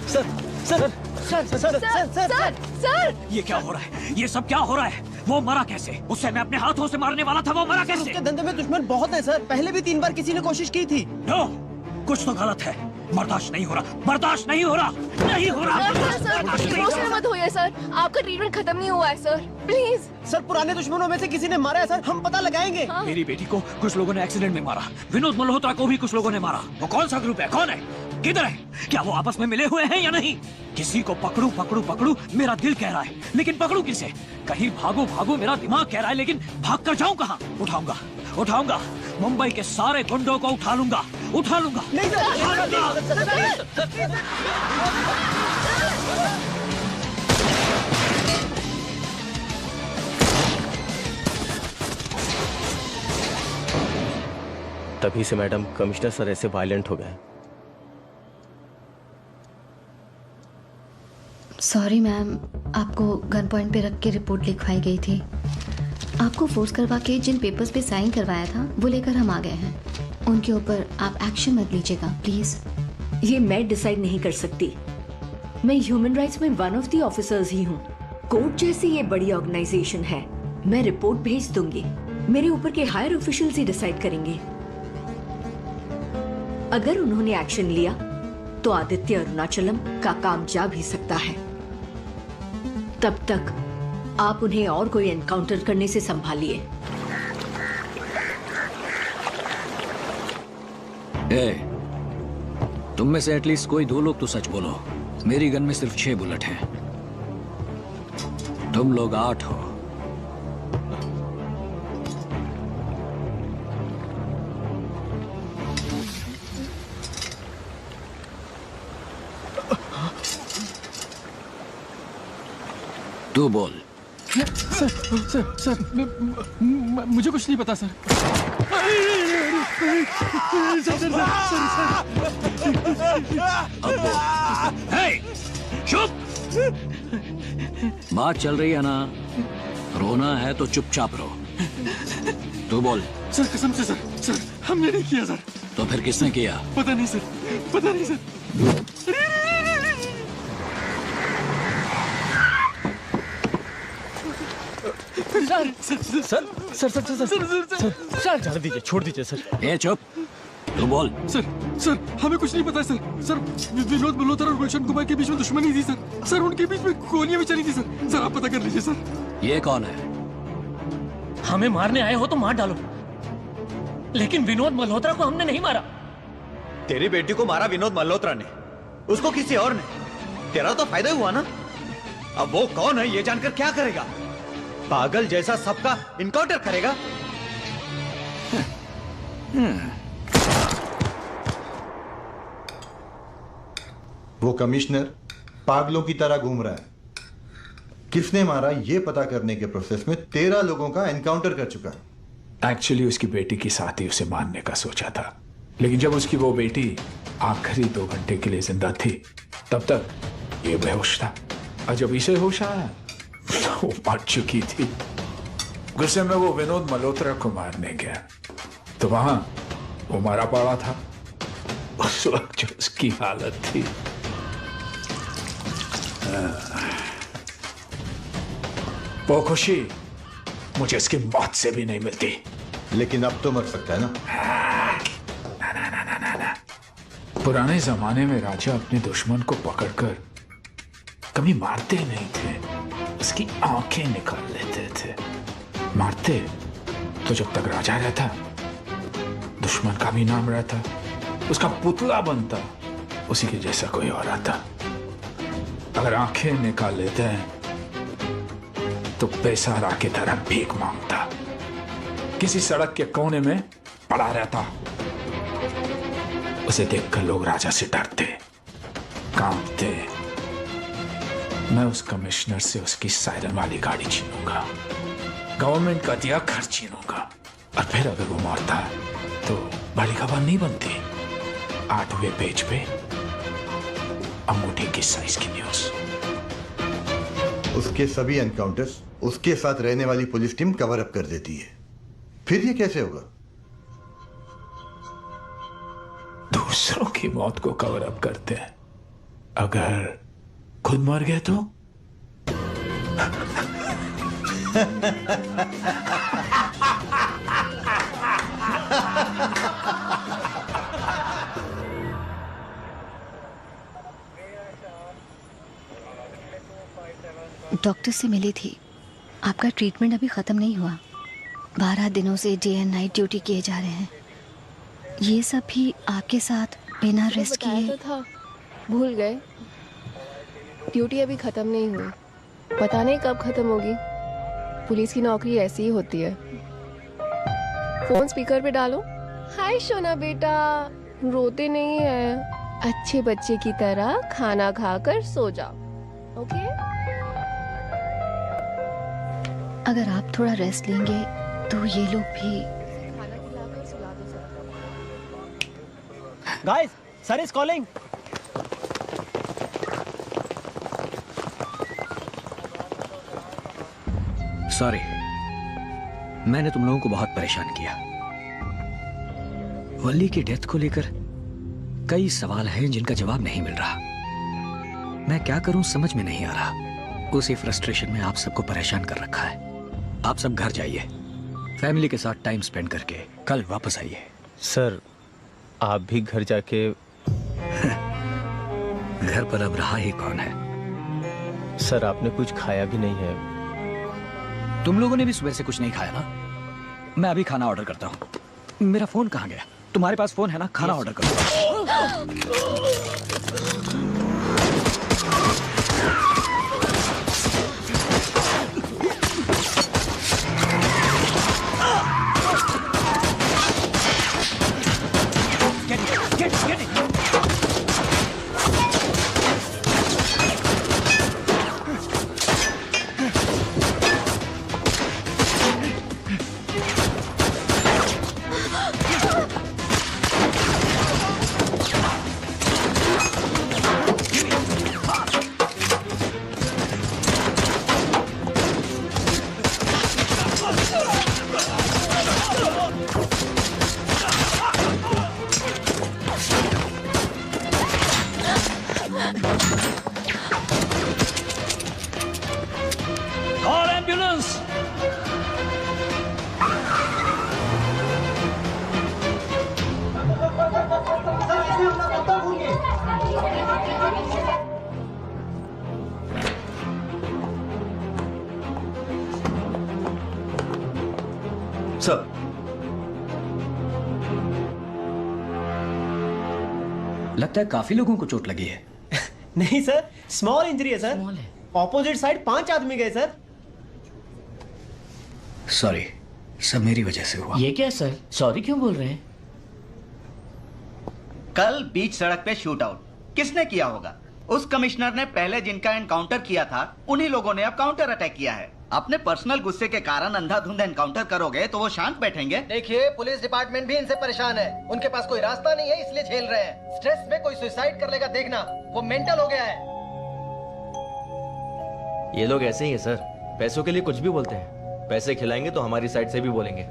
Sir sir sir sir sir sir sir ये क्या हो रहा है? ये सब क्या हो रहा है? वो मरा कैसे? उसे मैं अपने हाथों से मारने वाला था, वो मरा कैसे? उसके धंधे में दुश्मन बहुत है सर, पहले भी 3 बार किसी ने कोशिश की थी। नो, कुछ तो गलत है। बर्दाश्त नहीं हो रहा, बर्दाश्त नहीं हो रहा, नहीं हो रहा। इमोशनल मत होइए सर, आपका ट्रीटमेंट खत्म नहीं हुआ है सर, प्लीज। सर पुराने दुश्मनों में से किसी ने मारा है सर, हम पता लगाएंगे। मेरी बेटी को कुछ लोगों ने एक्सीडेंट में मारा, विनोद मल्होत्रा को भी कुछ लोगों ने मारा। वो कौन सा ग्रुप है, कौन है, किधर है? क्या वो आपस में मिले हुए हैं या नहीं? किसी को पकड़ू पकड़ू पकड़ू मेरा दिल कह रहा है, लेकिन पकड़ू किसे? कहीं भागो भागो मेरा दिमाग कह रहा है, लेकिन भाग कर जाऊं कहाँ? उठाऊंगा उठाऊंगा, मुंबई के सारे गुंडों को उठा लूंगा, उठा लूंगा। नहीं तभी से मैडम कमिश्नर सर ऐसे वायलेंट हो गए। सॉरी मैम, आपको गन पॉइंट पे रख के रिपोर्ट लिखवाई गई थी। आपको फोर्स करवा के जिन पेपर्स पे साइन करवाया था वो लेकर हम आ गए हैं। उनके ऊपर आप एक्शन मत लीजिएगा प्लीज। ये मैं डिसाइड नहीं कर सकती। मैं ह्यूमन राइट्स में वन ऑफ द ऑफिसर्स ही हूँ। कोर्ट जैसी ये बड़ी ऑर्गेनाइजेशन है, मैं रिपोर्ट भेज दूंगी, मेरे ऊपर के हायर ऑफिशियल्स ही डिसाइड करेंगे। अगर उन्होंने एक्शन लिया तो आदित्य अरुणाचलम का काम जा भी सकता है। तब तक आप उन्हें और कोई एनकाउंटर करने से संभालिए। तुम में से एटलीस्ट कोई 2 लोग तो सच बोलो। मेरी गन में सिर्फ 6 बुलेट हैं, तुम लोग 8 हो। तू बोल। सर मुझे कुछ नहीं पता सर। चुप! बात चल रही है ना, रोना है तो चुपचाप रो। तू बोल। सर कसम से सर हमने नहीं किया सर। तो फिर किसने किया? पता नहीं सर, पता नहीं सर। सर जाने दीजिए, छोड़ दीजिए सर। ए चुप, तू बोल। सर हमें कुछ नहीं पता सर। विनोद मल्होत्रा और गुलशन कुमार के बीच में दुश्मनी थी सर उनके बीच में गोलियां भी चली थी सर आप पता कर लीजिए सर। ये कौन है? हमें मारने आए हो तो मार डालो, लेकिन विनोद मल्होत्रा को हमने नहीं मारा। तेरी बेटी को मारा विनोद मल्होत्रा ने, उसको किसी और ने। तेरा तो फायदा हुआ ना। अब वो कौन है ये जानकर क्या करेगा? पागल जैसा सबका इनकाउंटर करेगा। वो कमिश्नर पागलों की तरह घूम रहा है। किसने मारा ये पता करने के प्रोसेस में 13 लोगों का एनकाउंटर कर चुका है। एक्चुअली उसकी बेटी की साथ ही उसे मारने का सोचा था, लेकिन जब उसकी वो बेटी आखिरी 2 घंटे के लिए जिंदा थी तब तक ये बेहोश था, और जब इसे होश आया तो वो मर चुकी थी। गुस्से में वो विनोद मल्होत्रा को मारने गया तो वहां वो मारा पड़ा था। उस वक्त जो उसकी हालत थी, वो खुशी मुझे इसकी मौत से भी नहीं मिलती। लेकिन अब तो मर सकता है ना। ना। पुराने जमाने में राजा अपने दुश्मन को पकड़कर कभी मारते नहीं थे, उसकी आंखें निकाल लेते थे। मारते तो जब तक राजा रहता दुश्मन का भी नाम रहता, उसका पुतला बनता, उसी के जैसा कोई और आता। अगर आंखें निकाल लेते हैं तो बेसहारा की तरह भीख मांगता, किसी सड़क के कोने में पड़ा रहता। उसे देखकर लोग राजा से डरते, कांपते। मैं उस कमिश्नर से उसकी सायरन वाली गाड़ी छीनूंगा, गवर्नमेंट का दिया घर छीनूंगा, और फिर अगर वो मारता तो बड़ी खबर नहीं बनती। 8वें पेज पे अंगूठी की साइज की न्यूज। उसके सभी एनकाउंटर्स उसके साथ रहने वाली पुलिस टीम कवर अप कर देती है। फिर ये कैसे होगा? दूसरों की मौत को कवर अप करते हैं, अगर खुद मर गए तो? डॉक्टर से मिली थी। आपका ट्रीटमेंट अभी ख़त्म नहीं हुआ। 12 दिनों से डे एंड नाइट ड्यूटी किए जा रहे हैं। ये सब भी आपके साथ बिना रेस्ट किए। तो था, भूल गए। ड्यूटी अभी ख़त्म नहीं हुई, पता नहीं कब ख़त्म होगी। पुलिस की नौकरी ऐसी ही होती है। फोन स्पीकर पे डालो। हाय सोना बेटा, रोते नहीं है, अच्छे बच्चे की तरह खाना खाकर सो जाओ, ओके? अगर आप थोड़ा रेस्ट लेंगे तो ये लोग भी। Guys, sir is calling. Sorry, मैंने तुम लोगों को बहुत परेशान किया। वल्ली की डेथ को लेकर कई सवाल हैं जिनका जवाब नहीं मिल रहा। मैं क्या करूं समझ में नहीं आ रहा। उसी फ्रस्ट्रेशन में आप सबको परेशान कर रखा है। आप सब घर जाइए, फैमिली के साथ टाइम स्पेंड करके कल वापस आइए। सर, आप भी घर जाके घर पर अब रहा ही कौन है? सर, आपने कुछ खाया भी नहीं है। तुम लोगों ने भी सुबह से कुछ नहीं खाया ना? मैं अभी खाना ऑर्डर करता हूँ। मेरा फोन कहाँ गया? तुम्हारे पास फोन है ना? खाना ऑर्डर करो। सर, लगता है काफी लोगों को चोट लगी है। नहीं सर, स्मॉल इंजरी है सर। ऑपोजिट साइड 5 आदमी गए सर। सॉरी, सब मेरी वजह से हुआ। ये क्या सर, सॉरी क्यों बोल रहे हैं? कल बीच सड़क पे शूट आउट किसने किया होगा? उस कमिश्नर ने पहले जिनका एनकाउंटर किया था, उन्हीं लोगों ने अब काउंटर अटैक किया है। अपने पर्सनल गुस्से के कारण अंधाधुंध एनकाउंटर करोगे तो वो शांत बैठेंगे? देखिए, पुलिस डिपार्टमेंट भी इनसे परेशान है। उनके पास कोई रास्ता नहीं है, इसलिए झेल रहे हैं। स्ट्रेस में कोई सुसाइड कर लेगा देखना, वो मेंटल हो गया है। ये लोग ऐसे ही है सर, पैसों के लिए कुछ भी बोलते हैं। पैसे खिलाएंगे तो हमारी साइड से भी बोलेंगे।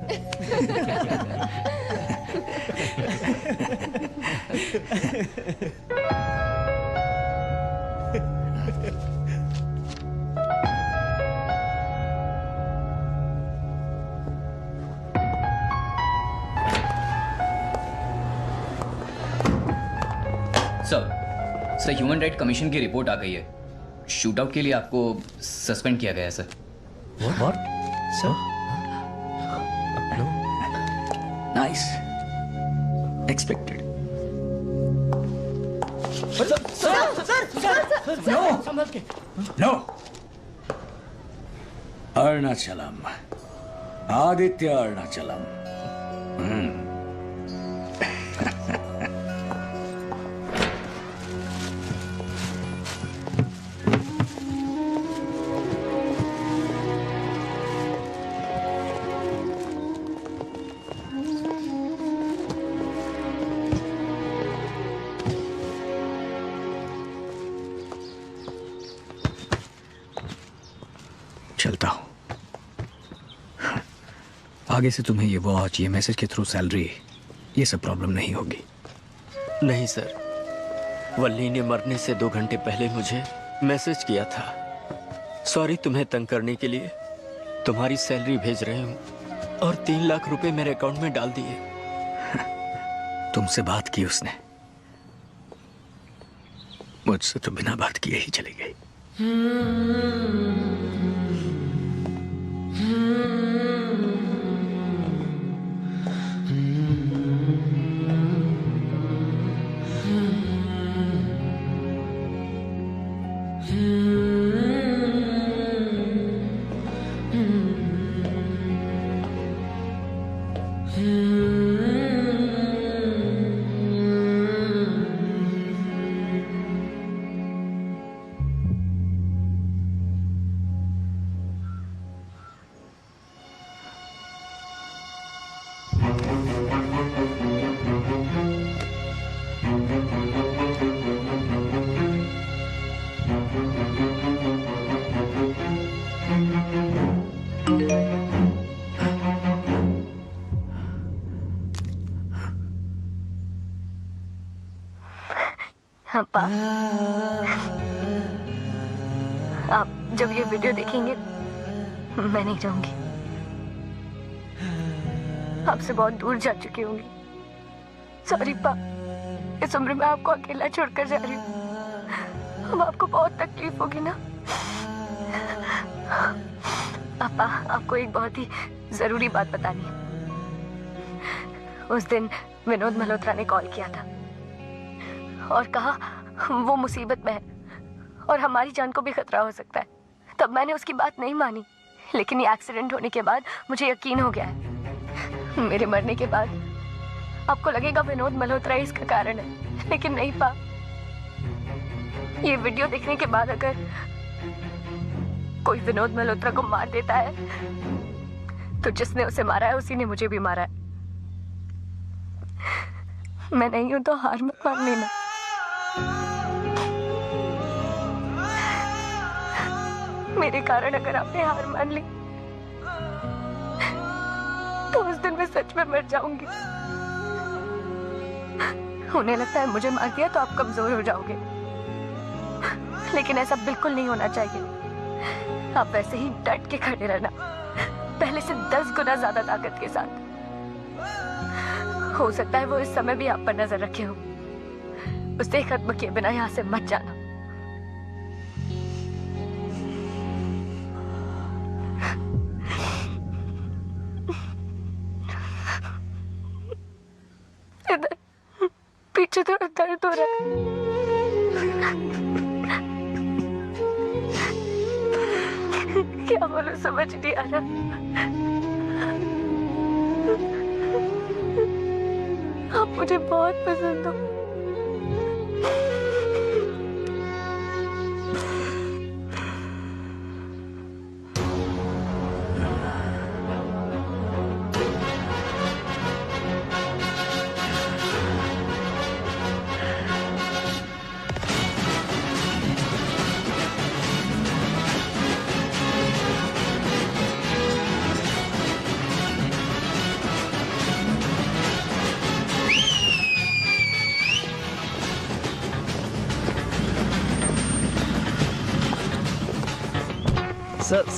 सर, ह्यूमन राइट कमीशन की रिपोर्ट आ गई है। शूटआउट के लिए आपको सस्पेंड किया गया है sir. What? Sir? Nice. Expected. No. Arunachalam, Aditya Arunachalam. चलता हूं। आगे से तुम्हें ये वॉच, ये मैसेज के थ्रू सैलरी, ये सब प्रॉब्लम नहीं होगी। नहीं सर, वल्ली ने मरने से 2 घंटे पहले मुझे मैसेज किया था, सॉरी तुम्हें तंग करने के लिए, तुम्हारी सैलरी भेज रहे हूँ, और 3 लाख रुपए मेरे अकाउंट में डाल दिए। तुमसे बात की उसने? मुझसे तो बिना बात किए ही चली गई। पापा, आप जब ये वीडियो देखेंगे मैं नहीं रहूंगी, आपसे बहुत दूर जा चुकी होंगी। सॉरी पा, इस उम्र में आपको अकेला छोड़कर जा रही हूँ। अब आपको बहुत तकलीफ होगी ना। पापा, आपको एक बहुत ही जरूरी बात बतानी है। उस दिन विनोद मल्होत्रा ने कॉल किया था और कहा वो मुसीबत में है और हमारी जान को भी खतरा हो सकता है। तब मैंने उसकी बात नहीं मानी, लेकिन ये एक्सीडेंट होने के बाद मुझे यकीन हो गया है। मेरे मरने के बाद आपको लगेगा विनोद मल्होत्रा ही इसका कारण है, लेकिन नहीं पा। ये वीडियो देखने के बाद अगर कोई विनोद मल्होत्रा को मार देता है तो जिसने उसे मारा है उसी ने मुझे भी मारा है। मैं नहीं हूं तो हार मत मान लेना। मेरे कारण अगर आपने हार मान ली तो उस दिन मैं सच में मर जाऊंगी। उन्हें लगता है मुझे मार दिया तो आप कमजोर हो जाओगे, लेकिन ऐसा बिल्कुल नहीं होना चाहिए। आप वैसे ही डट के खड़े रहना, पहले से 10 गुना ज्यादा ताकत के साथ। हो सकता है वो इस समय भी आप पर नजर रखे हो। उसे खत्म किए बिना यहाँ से मत जाना। इधर पीछे थोड़ा दर्द हो रहा है। क्या बोलूं समझ नहीं आ रहा। आप मुझे बहुत पसंद हो।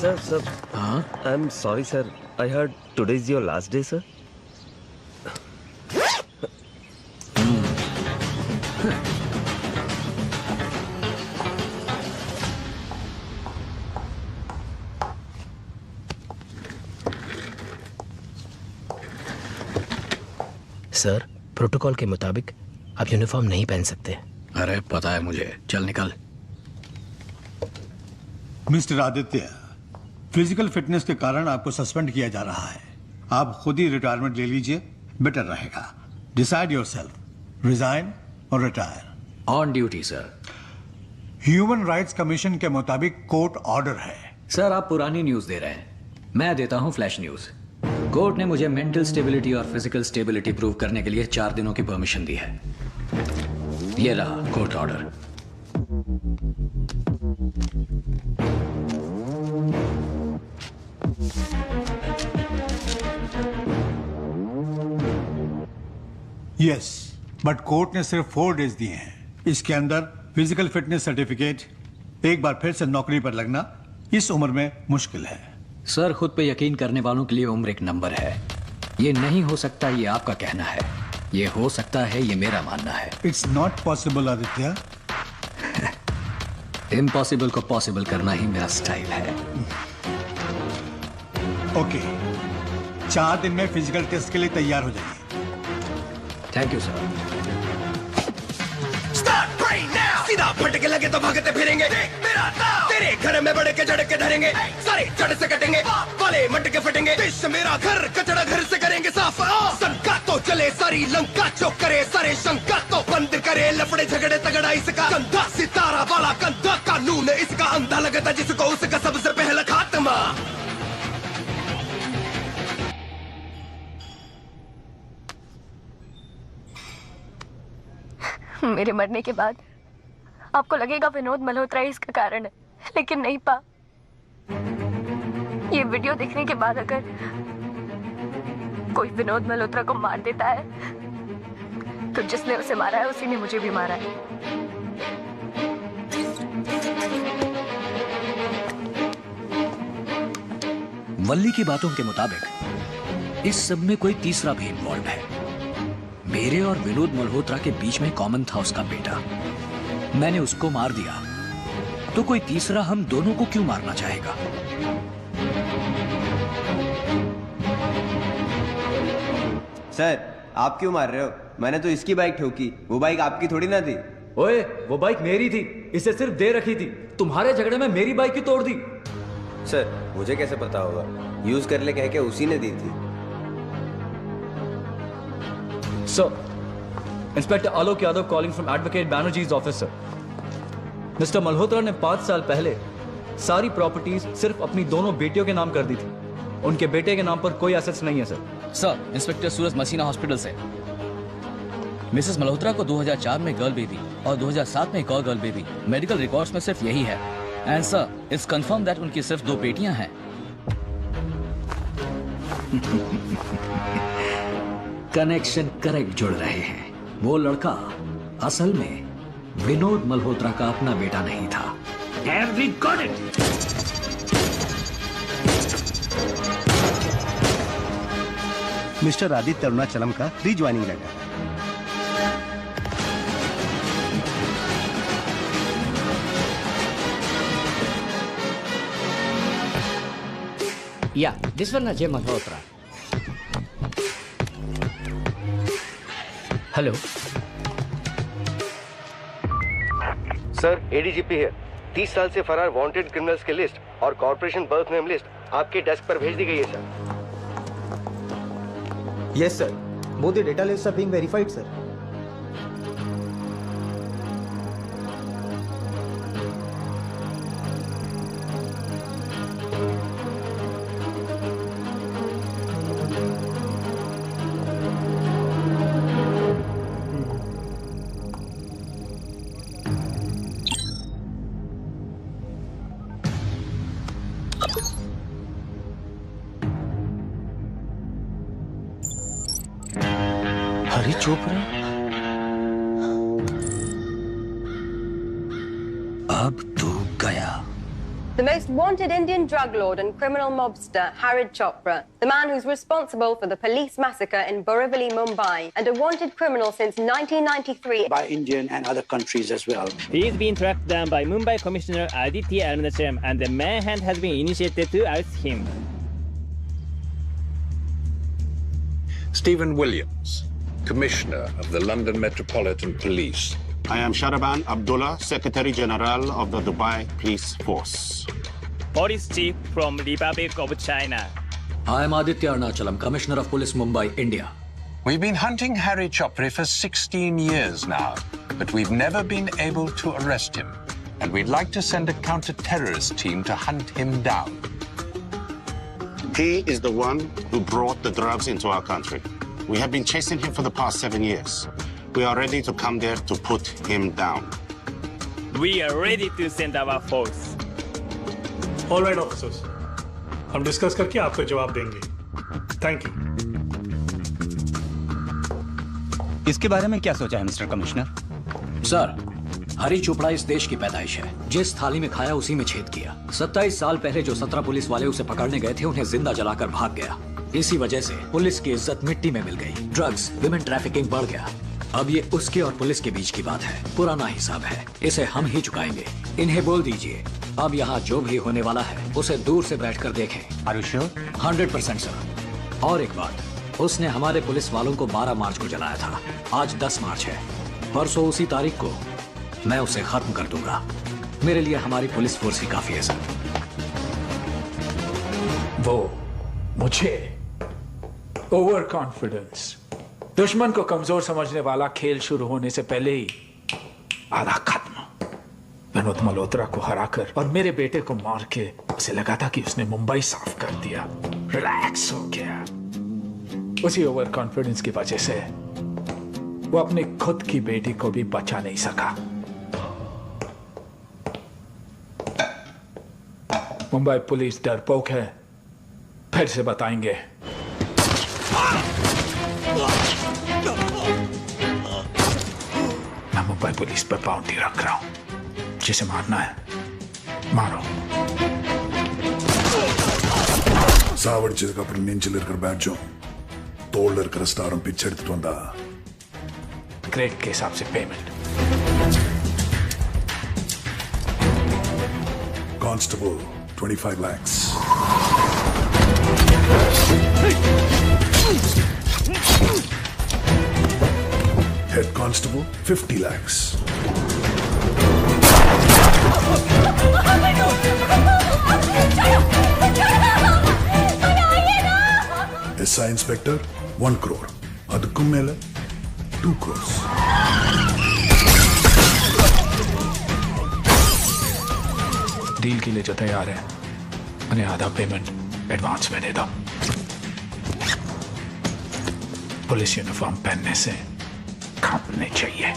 Sir. I'm sorry, sir. I heard today is your last day, sir. Sir, protocol के मुताबिक आप यूनिफॉर्म नहीं पहन सकते। अरे पता है मुझे, चल निकल। मिस्टर आदित्य, फिजिकल फिटनेस के कारण आपको सस्पेंड किया जा रहा है। आप खुद ही रिटायरमेंट ले लीजिए, बेटर रहेगा। डिसाइड योरसेल्फ, रिजाइन और retire. On duty sir. Human rights commission के मुताबिक कोर्ट ऑर्डर है। सर आप पुरानी न्यूज दे रहे हैं, मैं देता हूं फ्लैश न्यूज। कोर्ट ने मुझे मेंटल स्टेबिलिटी और फिजिकल स्टेबिलिटी प्रूव करने के लिए 4 दिनों की परमिशन दी है। ये रहा court order. Yes, but court ने सिर्फ 4 डेज दिए हैं, इसके अंदर फिजिकल फिटनेस सर्टिफिकेट, एक बार फिर से नौकरी पर लगना इस उम्र में मुश्किल है। सर, खुद पे यकीन करने वालों के लिए उम्र एक नंबर है। ये नहीं हो सकता, ये आपका कहना है। ये हो सकता है, ये मेरा मानना है। It's not possible Aditya. Impossible को पॉसिबल करना ही मेरा स्टाइल है। ओके, 4 दिन में फिजिकल टेस्ट के लिए तैयार हो जाइए। Thank you sir. सीधा फटके लगे तो भागते फिरेंगे, तेरे घर में बड़े के झड़के धरेंगे, सारे जड़ से कटेंगे, वाले मटके फटेंगे। देश मेरा घर, कचरा घर से करेंगे साफ। शंका तो चले सारी लंका, जो करे सारे शंका तो बंद करे। लफड़े झगड़े तगड़ा इसका कंधा, सितारा वाला कंधा, कानून इसका अंधा लगता जिसको उसका सबसे पहला खात्मा। मेरे मरने के बाद आपको लगेगा विनोद मल्होत्रा इसका कारण है, लेकिन नहीं पा। ये वीडियो देखने के बाद अगर कोई विनोद मल्होत्रा को मार देता है तो जिसने उसे मारा है उसी ने मुझे भी मारा है। वल्ली की बातों के मुताबिक इस सब में कोई तीसरा भी इन्वॉल्व है। मेरे और विनोद मल्होत्रा के बीच में कॉमन था उसका बेटा। मैंने उसको मार दिया तो कोई तीसरा हम दोनों को क्यों मारना चाहेगा? सर, आप क्यों मार रहे हो? मैंने तो इसकी बाइक ठोकी, वो बाइक आपकी थोड़ी ना थी। ओए, वो बाइक मेरी थी, इसे सिर्फ दे रखी थी। तुम्हारे झगड़े में मेरी बाइक ही तोड़ दी। सर, मुझे कैसे पता होगा? यूज कर ले कह के उसी ने दी थी। Sir, inspector Alok Yadav calling from advocate Banerjee's office sir. Mister Malhotra ने 5 साल पहले सारी प्रॉपर्टीज सिर्फ अपनी दोनों बेटियों के नाम कर दी थी। उनके बेटे के नाम पर कोई एसेट्स नहीं है सर। सर, इंस्पेक्टर सूरज मसीना हॉस्पिटल से। मिसेस मल्होत्रा को 2004 में गर्ल बेबी और 2007 में एक और गर्ल बेबी। मेडिकल रिकॉर्ड्स में सिर्फ यही है। And sir, it's confirm that उनकी सिर्फ 2 बेटियां हैं। कनेक्शन करेक्ट जुड़ रहे हैं। वो लड़का असल में विनोद मल्होत्रा का अपना बेटा नहीं था। Have we got it? Mister Aditya Arunachalam का rejoining letter. Yeah, this one Ajay Malhotra. Hello sir, ADGP है। 30 साल से फरार वांटेड क्रिमिनल्स की लिस्ट और कॉर्पोरेशन बर्थ नेम लिस्ट आपके डेस्क पर भेज दी गई है सर। Yes sir, both the data list are being verified sir. Hari Chopra अब तू गया। The most wanted Indian drug lord and criminal mobster, Harid Chopra, the man who's responsible for the police massacre in Borivali, Mumbai, and a wanted criminal since 1993. By Indian and other countries as well. He is being tracked down by Mumbai Commissioner Aditya Arunachalam, and the manhunt has been initiated to oust him. Stephen Williams, Commissioner of the London Metropolitan Police. I am Sharaban Abdullah, Secretary General of the Dubai Police Force. Police Chief from Republic of China. I am Aditya Arunachalam, Commissioner of Police Mumbai, India. We've been hunting Harry Chopra for 16 years now, but we've never been able to arrest him. And we'd like to send a counter-terrorist team to hunt him down. He is the one who brought the drugs into our country. We have been chasing him for the past 7 years. We are ready to come there to put him down. We are ready to send our force. All right, officers. हम डिस्कस करके आपको जवाब देंगे। Thank you. इसके बारे में क्या सोचा है mister commissioner? Sir, Hari Chopra इस देश की पैदाइश है। जिस थाली में खाया उसी में छेद किया। 27 साल पहले जो 17 पुलिस वाले उसे पकड़ने गए थे उन्हें जिंदा जलाकर भाग गया। इसी वजह से पुलिस की इज्जत मिट्टी में मिल गई। ड्रग्स, विमेन ट्रैफिकिंग बढ़ गया। अब ये उसके और पुलिस के बीच की बात है। पुराना हिसाब है, इसे हम ही चुकाएंगे। इन्हें बोल दीजिए अब यहाँ जो भी होने वाला है उसे दूर से बैठकर देखें। Are you sure? 100% सर। और एक बात, उसने हमारे पुलिस वालों को 12 मार्च को जलाया था। आज 10 मार्च है। परसों उसी तारीख को मैं उसे खत्म कर दूंगा। मेरे लिए हमारी पुलिस फोर्स ही काफी है सर। वो मुझे ओवर कॉन्फिडेंस, दुश्मन को कमजोर समझने वाला खेल शुरू होने से पहले ही आधा खत्म। विनोद मल्होत्रा को हराकर और मेरे बेटे को मार के उसे लगा था कि उसने मुंबई साफ कर दिया, रिलैक्स हो गया। उसी ओवर कॉन्फिडेंस की वजह से वो अपनी खुद की बेटी को भी बचा नहीं सका। मुंबई पुलिस डरपोक है, फिर से बताएंगे। मैं मुंबई पुलिस पर बाउंड्री रख रहा हूं। जिसे मारना है मारो। సావడిచేటప్పుడు నేను ఇరుకర బ్యాడ్జో తోళ్ళు ఇరుకర స్టారం పిచ్చెడుతూ ఉందా ग्रेड के हिसाब से payment. Constable 25 lakhs। Head constable 50 lakhs। SI inspector 1 crore। अदुक्कुम मेले 2 crores। डील के लिए जो तैयार है उन्हें आधा पेमेंट एडवांस में दे दो। पुलिस यूनिफॉर्म पहनने से कांपने चाहिए।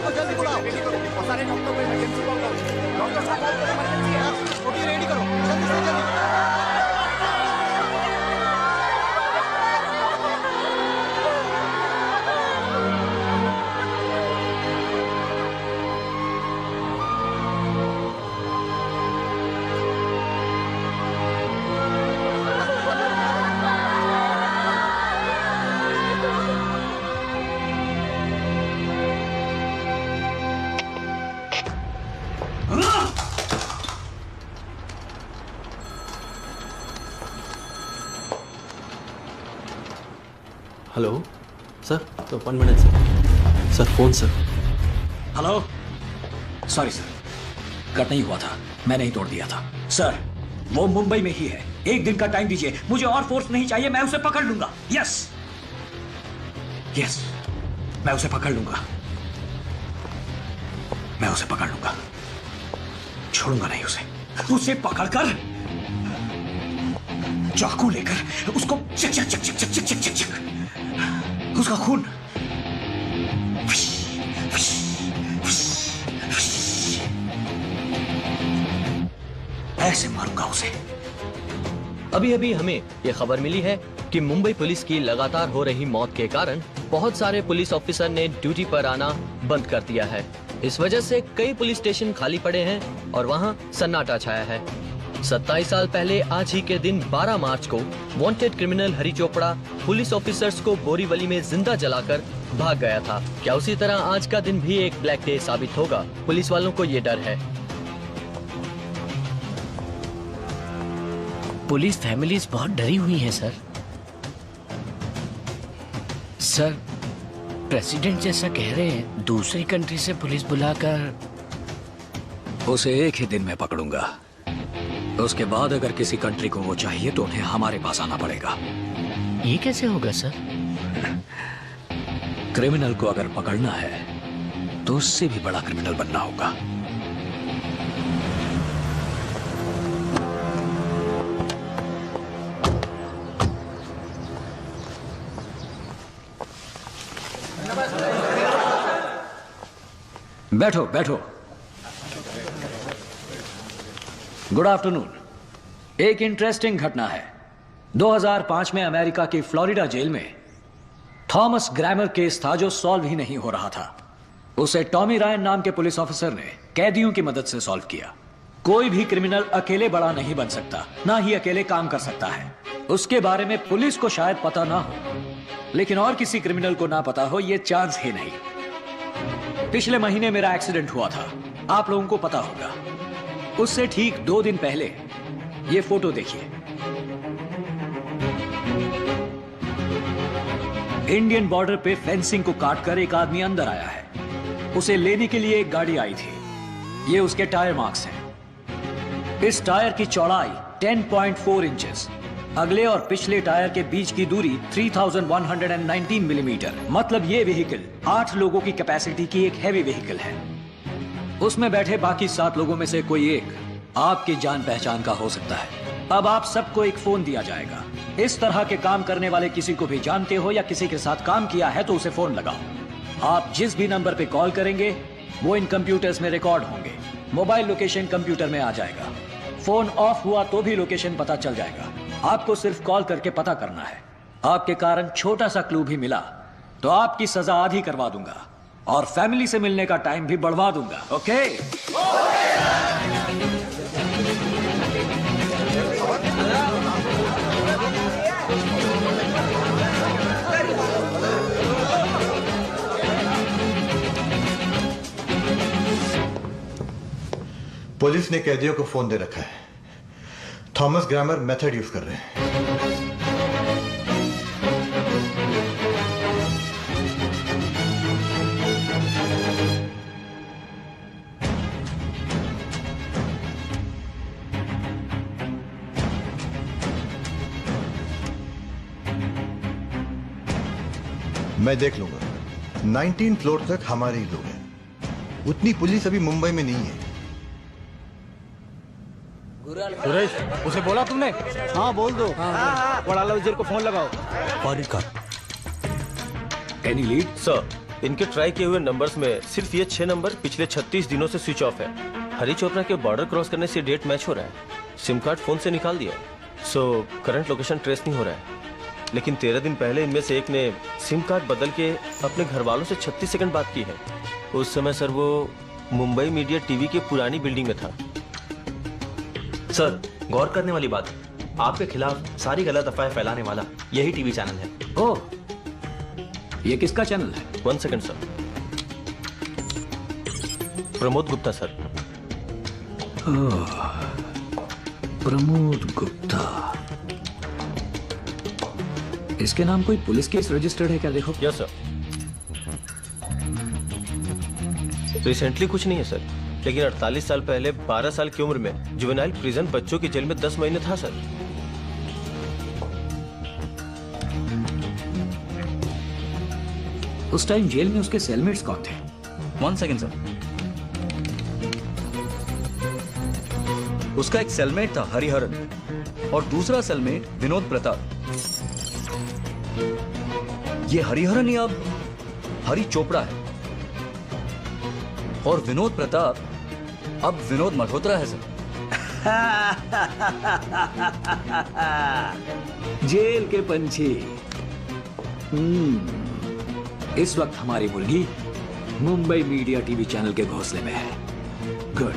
जल्दी बुलाओ और सारे डॉक्टर को इमरजेंसी कॉल करो। डॉक्टर साहब इमरजेंसी है, ओटी रेडी करो जल्दी से जल्दी। हेलो सर, तो 1 minute sir, phone sir. Hello, sorry sir, cut नहीं हुआ था, मैं नहीं तोड़ दिया था। सर, वो मुंबई में ही है। 1 दिन का टाइम दीजिए, मुझे और फोर्स नहीं चाहिए, मैं उसे पकड़ लूंगा। यस यस, मैं उसे पकड़ लूंगा, मैं उसे पकड़ लूंगा, छोड़ूंगा नहीं उसे पकड़कर चाकू लेकर उसको चक चक चक चक चक चक चक चक चक उसका खून ऐसे मारूंगा उसे। अभी अभी हमें ये खबर मिली है कि मुंबई पुलिस की लगातार हो रही मौत के कारण बहुत सारे पुलिस ऑफिसर ने ड्यूटी पर आना बंद कर दिया है। इस वजह से कई पुलिस स्टेशन खाली पड़े हैं और वहां सन्नाटा छाया है। 27 साल पहले आज ही के दिन 12 मार्च को वांटेड क्रिमिनल हरी चोपड़ा पुलिस ऑफिसर्स को बोरीवली में जिंदा जलाकर भाग गया था। क्या उसी तरह आज का दिन भी एक ब्लैक डे साबित होगा? पुलिस वालों को ये डर है। पुलिस फैमिलीज बहुत डरी हुई हैं सर। सर, प्रेसिडेंट जैसा कह रहे हैं दूसरी कंट्री से पुलिस बुलाकर उसे एक ही दिन में पकड़ूंगा। उसके बाद अगर किसी कंट्री को वो चाहिए तो उन्हें हमारे पास आना पड़ेगा। ये कैसे होगा सर? क्रिमिनल को अगर पकड़ना है तो उससे भी बड़ा क्रिमिनल बनना होगा। बैठो बैठो। Good afternoon. एक इंटरेस्टिंग घटना है। 2005 में अमेरिका की फ्लोरिडा जेल में थॉमस ग्रैमर केस था जो सॉल्व ही नहीं हो रहा था। उसे टॉमी रायन नाम के पुलिस ऑफिसर ने कैदियों की मदद से सॉल्व किया। कोई भी क्रिमिनल अकेले बड़ा नहीं बन सकता, ना ही अकेले काम कर सकता है। उसके बारे में पुलिस को शायद पता ना हो, लेकिन और किसी क्रिमिनल को ना पता हो, यह चांस ही नहीं। पिछले महीने मेरा एक्सीडेंट हुआ था, आप लोगों को पता होगा। उससे ठीक 2 दिन पहले ये फोटो देखिए। इंडियन बॉर्डर पे फेंसिंग को काटकर एक आदमी अंदर आया है। उसे लेने के लिए एक गाड़ी आई थी। ये उसके टायर मार्क्स हैं। इस टायर की चौड़ाई 10.4 इंचेस, अगले और पिछले टायर के बीच की दूरी 3119 मिलीमीटर। मतलब ये व्हीकल 8 लोगों की कैपेसिटी की एक हैवी व्हीकल है। उसमें बैठे बाकी 7 लोगों में से कोई एक आपकी जान पहचान का हो सकता है। अब आप सबको एक फोन दिया जाएगा। इस तरह के काम करने वाले किसी को भी जानते हो या किसी के साथ काम किया है तो उसे फोन लगाओ। आप जिस भी नंबर पे कॉल करेंगे वो इन कंप्यूटर्स में रिकॉर्ड होंगे। मोबाइल लोकेशन कंप्यूटर में आ जाएगा। फोन ऑफ हुआ तो भी लोकेशन पता चल जाएगा। आपको सिर्फ कॉल करके पता करना है। आपके कारण छोटा सा क्लू भी मिला तो आपकी सजा आधी करवा दूंगा और फैमिली से मिलने का टाइम भी बढ़वा दूंगा। ओके? पुलिस ने कैदियों को फोन दे रखा है। थॉमस ग्रामर मेथड यूज कर रहे हैं। मैं देख लूंगा। 19 फ्लोर तक हमारे ही लोग हैं। उतनी पुलिस अभी मुंबई में नहीं है। सुरेश, उसे बोला तुमने? हाँ बोल दो। वड़ाला वजीर को फोन लगाओ। Any lead? सर, इनके ट्राई किए हुए नंबर्स में सिर्फ ये 6 नंबर पिछले 36 दिनों से स्विच ऑफ है। हरी चोपड़ा के बॉर्डर क्रॉस करने से डेट मैच हो रहा है। सिम कार्ड फोन से निकाल दिया, सो करंट लोकेशन ट्रेस नहीं हो रहा है। लेकिन 13 दिन पहले इनमें से एक ने सिम कार्ड बदल के अपने घर वालों से 36 सेकंड बात की है। उस समय सर वो मुंबई मीडिया टीवी की पुरानी बिल्डिंग में था। सर, गौर करने वाली बात है, आपके खिलाफ सारी गलत अफवाहें फैलाने वाला यही टीवी चैनल है। ओह, ये किसका चैनल है? 1 second sir. Pramod Gupta sir. Pramod Gupta. इसके नाम कोई पुलिस केस रजिस्टर्ड है क्या? देखो। Yes sir. रिसेंटली कुछ नहीं है सर, लेकिन 48 साल पहले 12 साल की उम्र में जुवेनाइल प्रिजन बच्चों की जेल में 10 महीने था सर। उस टाइम जेल में उसके सेलमेट्स कौन थे? 1 सेकंड सर। उसका एक सेलमेट था हरिहरन और दूसरा सेलमेट विनोद प्रताप। ये हरिहरन ही अब हरि चोपड़ा है और विनोद प्रताप अब विनोद मल्होत्रा है सर। जेल के पंछी। इस वक्त हमारी मुर्गी मुंबई मीडिया टीवी चैनल के घोंसले में है। Good.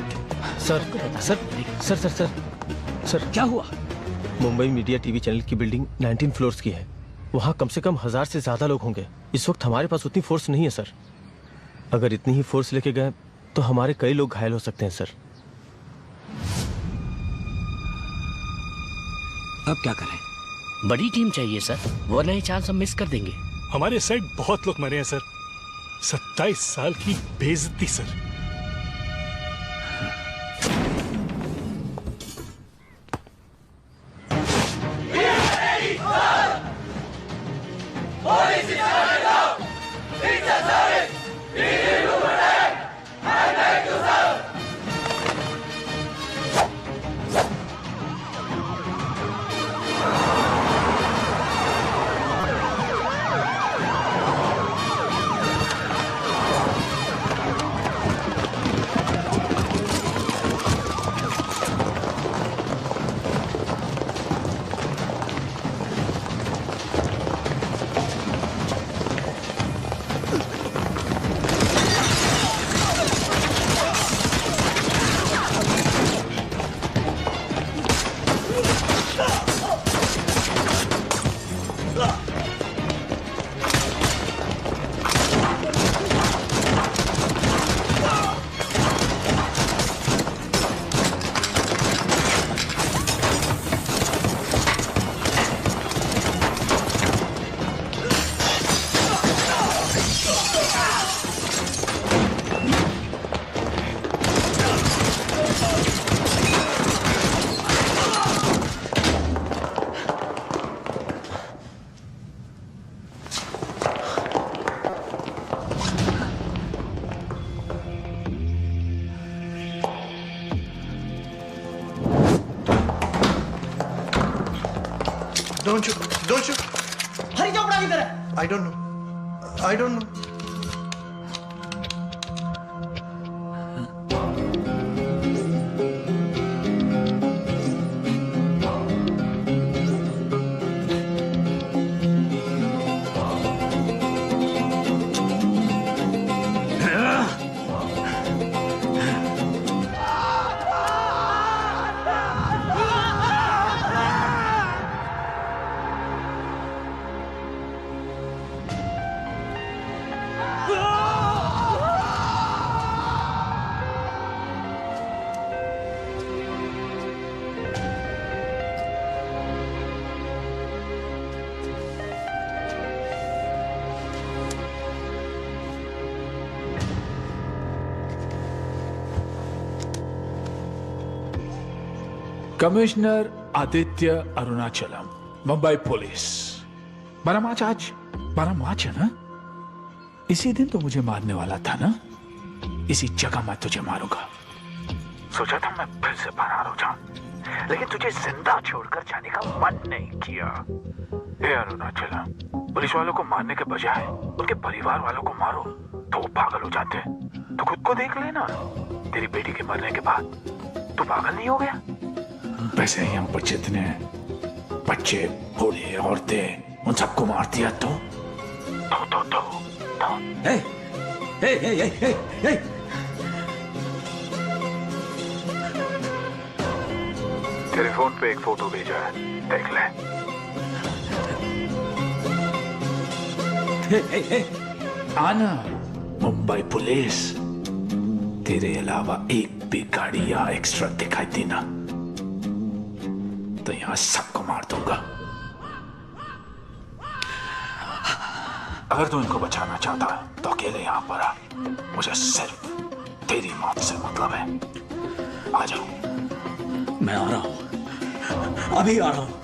Sir sir sir sir sir sir क्या हुआ? मुंबई मीडिया टीवी चैनल की बिल्डिंग 19 फ्लोर्स की है। वहां कम से कम 1000 से ज्यादा लोग होंगे। इस वक्त हमारे पास उतनी फोर्स नहीं है सर। अगर इतनी ही फोर्स लेके गए तो हमारे कई लोग घायल हो सकते हैं सर। अब क्या करें? बड़ी टीम चाहिए सर, वरना ये चांस हम मिस कर देंगे। हमारे साइड बहुत लोग मरे हैं सर। 27 साल की बेइज्जती सर। Don't shoot. हरी चोपड़ा किधर है? I don't know. Commissioner Aditya Arunachalam, Mumbai police. 12 मार्च है ना? इसी दिन तो मुझे मारने वाला था ना? इसी जगह मैं तुझे मारूंगा। सोचा था मैं फिर से फरार हो जाऊं, लेकिन तुझे जिंदा छोड़कर जाने का मन नहीं किया। हे अरुणाचलम, पुलिस वालों को मारने के बजाय उनके परिवार वालों को मारो तो वो पागल हो जाते। तो खुद को देख लेना, तेरी बेटी के मरने के बाद तू पागल नहीं हो गया? वैसे ही हम पर जितने बच्चे, बूढ़े, औरतें, उन सबको मार दिया तो। हे, हे, हे, हे, हे, हे। तेरे फोन पे एक फोटो भेजा है, देख ले। हे, हे, हे। आना मुंबई पुलिस, तेरे अलावा एक भी गाड़ी या एक्स्ट्रा दिखाई देना तो यहां सबको मार दूंगा। अगर तू इनको बचाना चाहता है तो अकेले यहां पर आ। मुझे सिर्फ तेरी मौत से मतलब है। आ जाओ। मैं आ रहा हूं, अभी आ रहा हूं।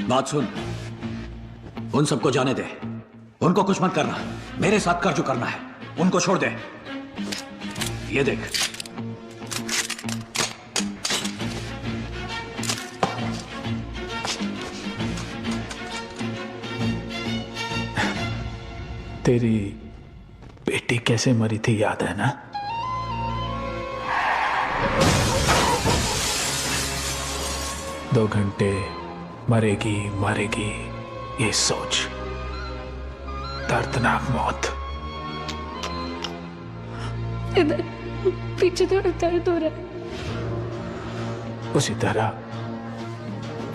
बात सुन, उन सबको जाने दे, उनको कुछ मत करना। मेरे साथ कर जो करना है, उनको छोड़ दे। ये देख, तेरी बेटी कैसे मरी थी याद है ना? दो घंटे मरेगी ये सोच, दर्दनाक मौत। इधर पीछे थोड़ा दर्द हो रहा है। उसी तरह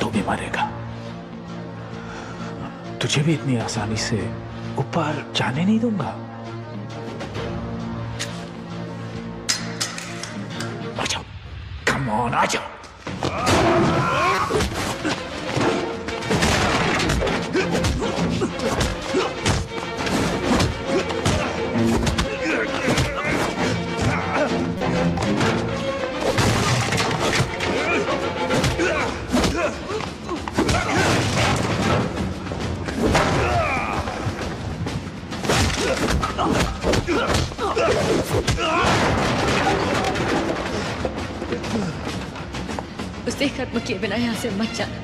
तू भी मरेगा। तुझे भी इतनी आसानी से ऊपर जाने नहीं दूंगा। आ जाओ, कम ऑन, आ जाओ। उसे खत्म किए बिना यहाँ से मत जाना।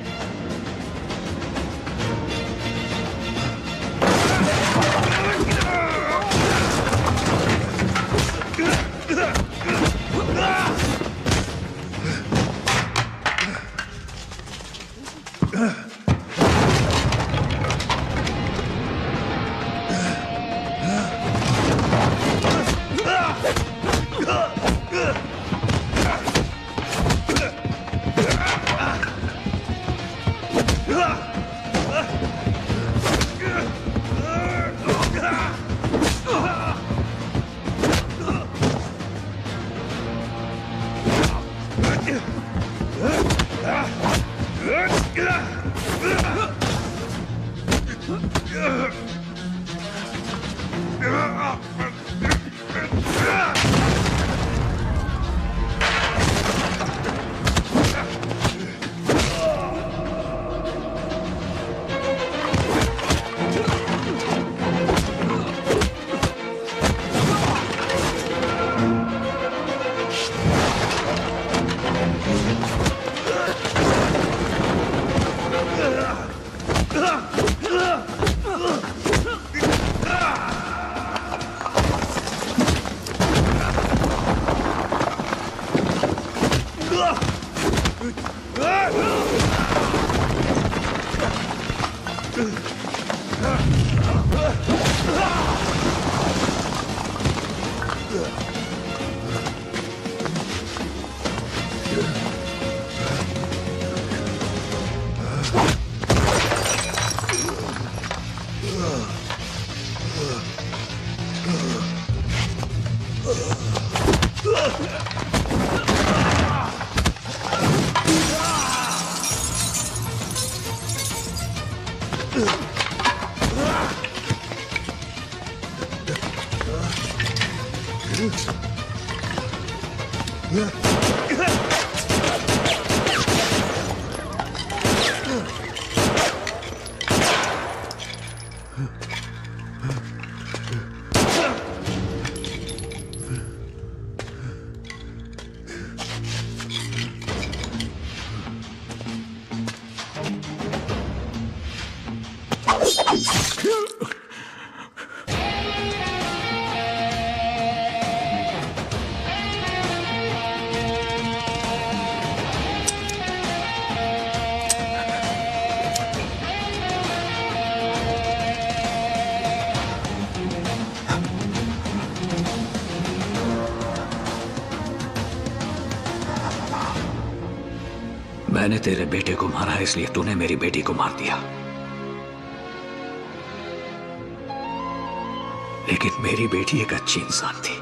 मैंने तेरे बेटे को मारा इसलिए तूने मेरी बेटी को मार दिया, लेकिन मेरी बेटी एक अच्छी इंसान थी।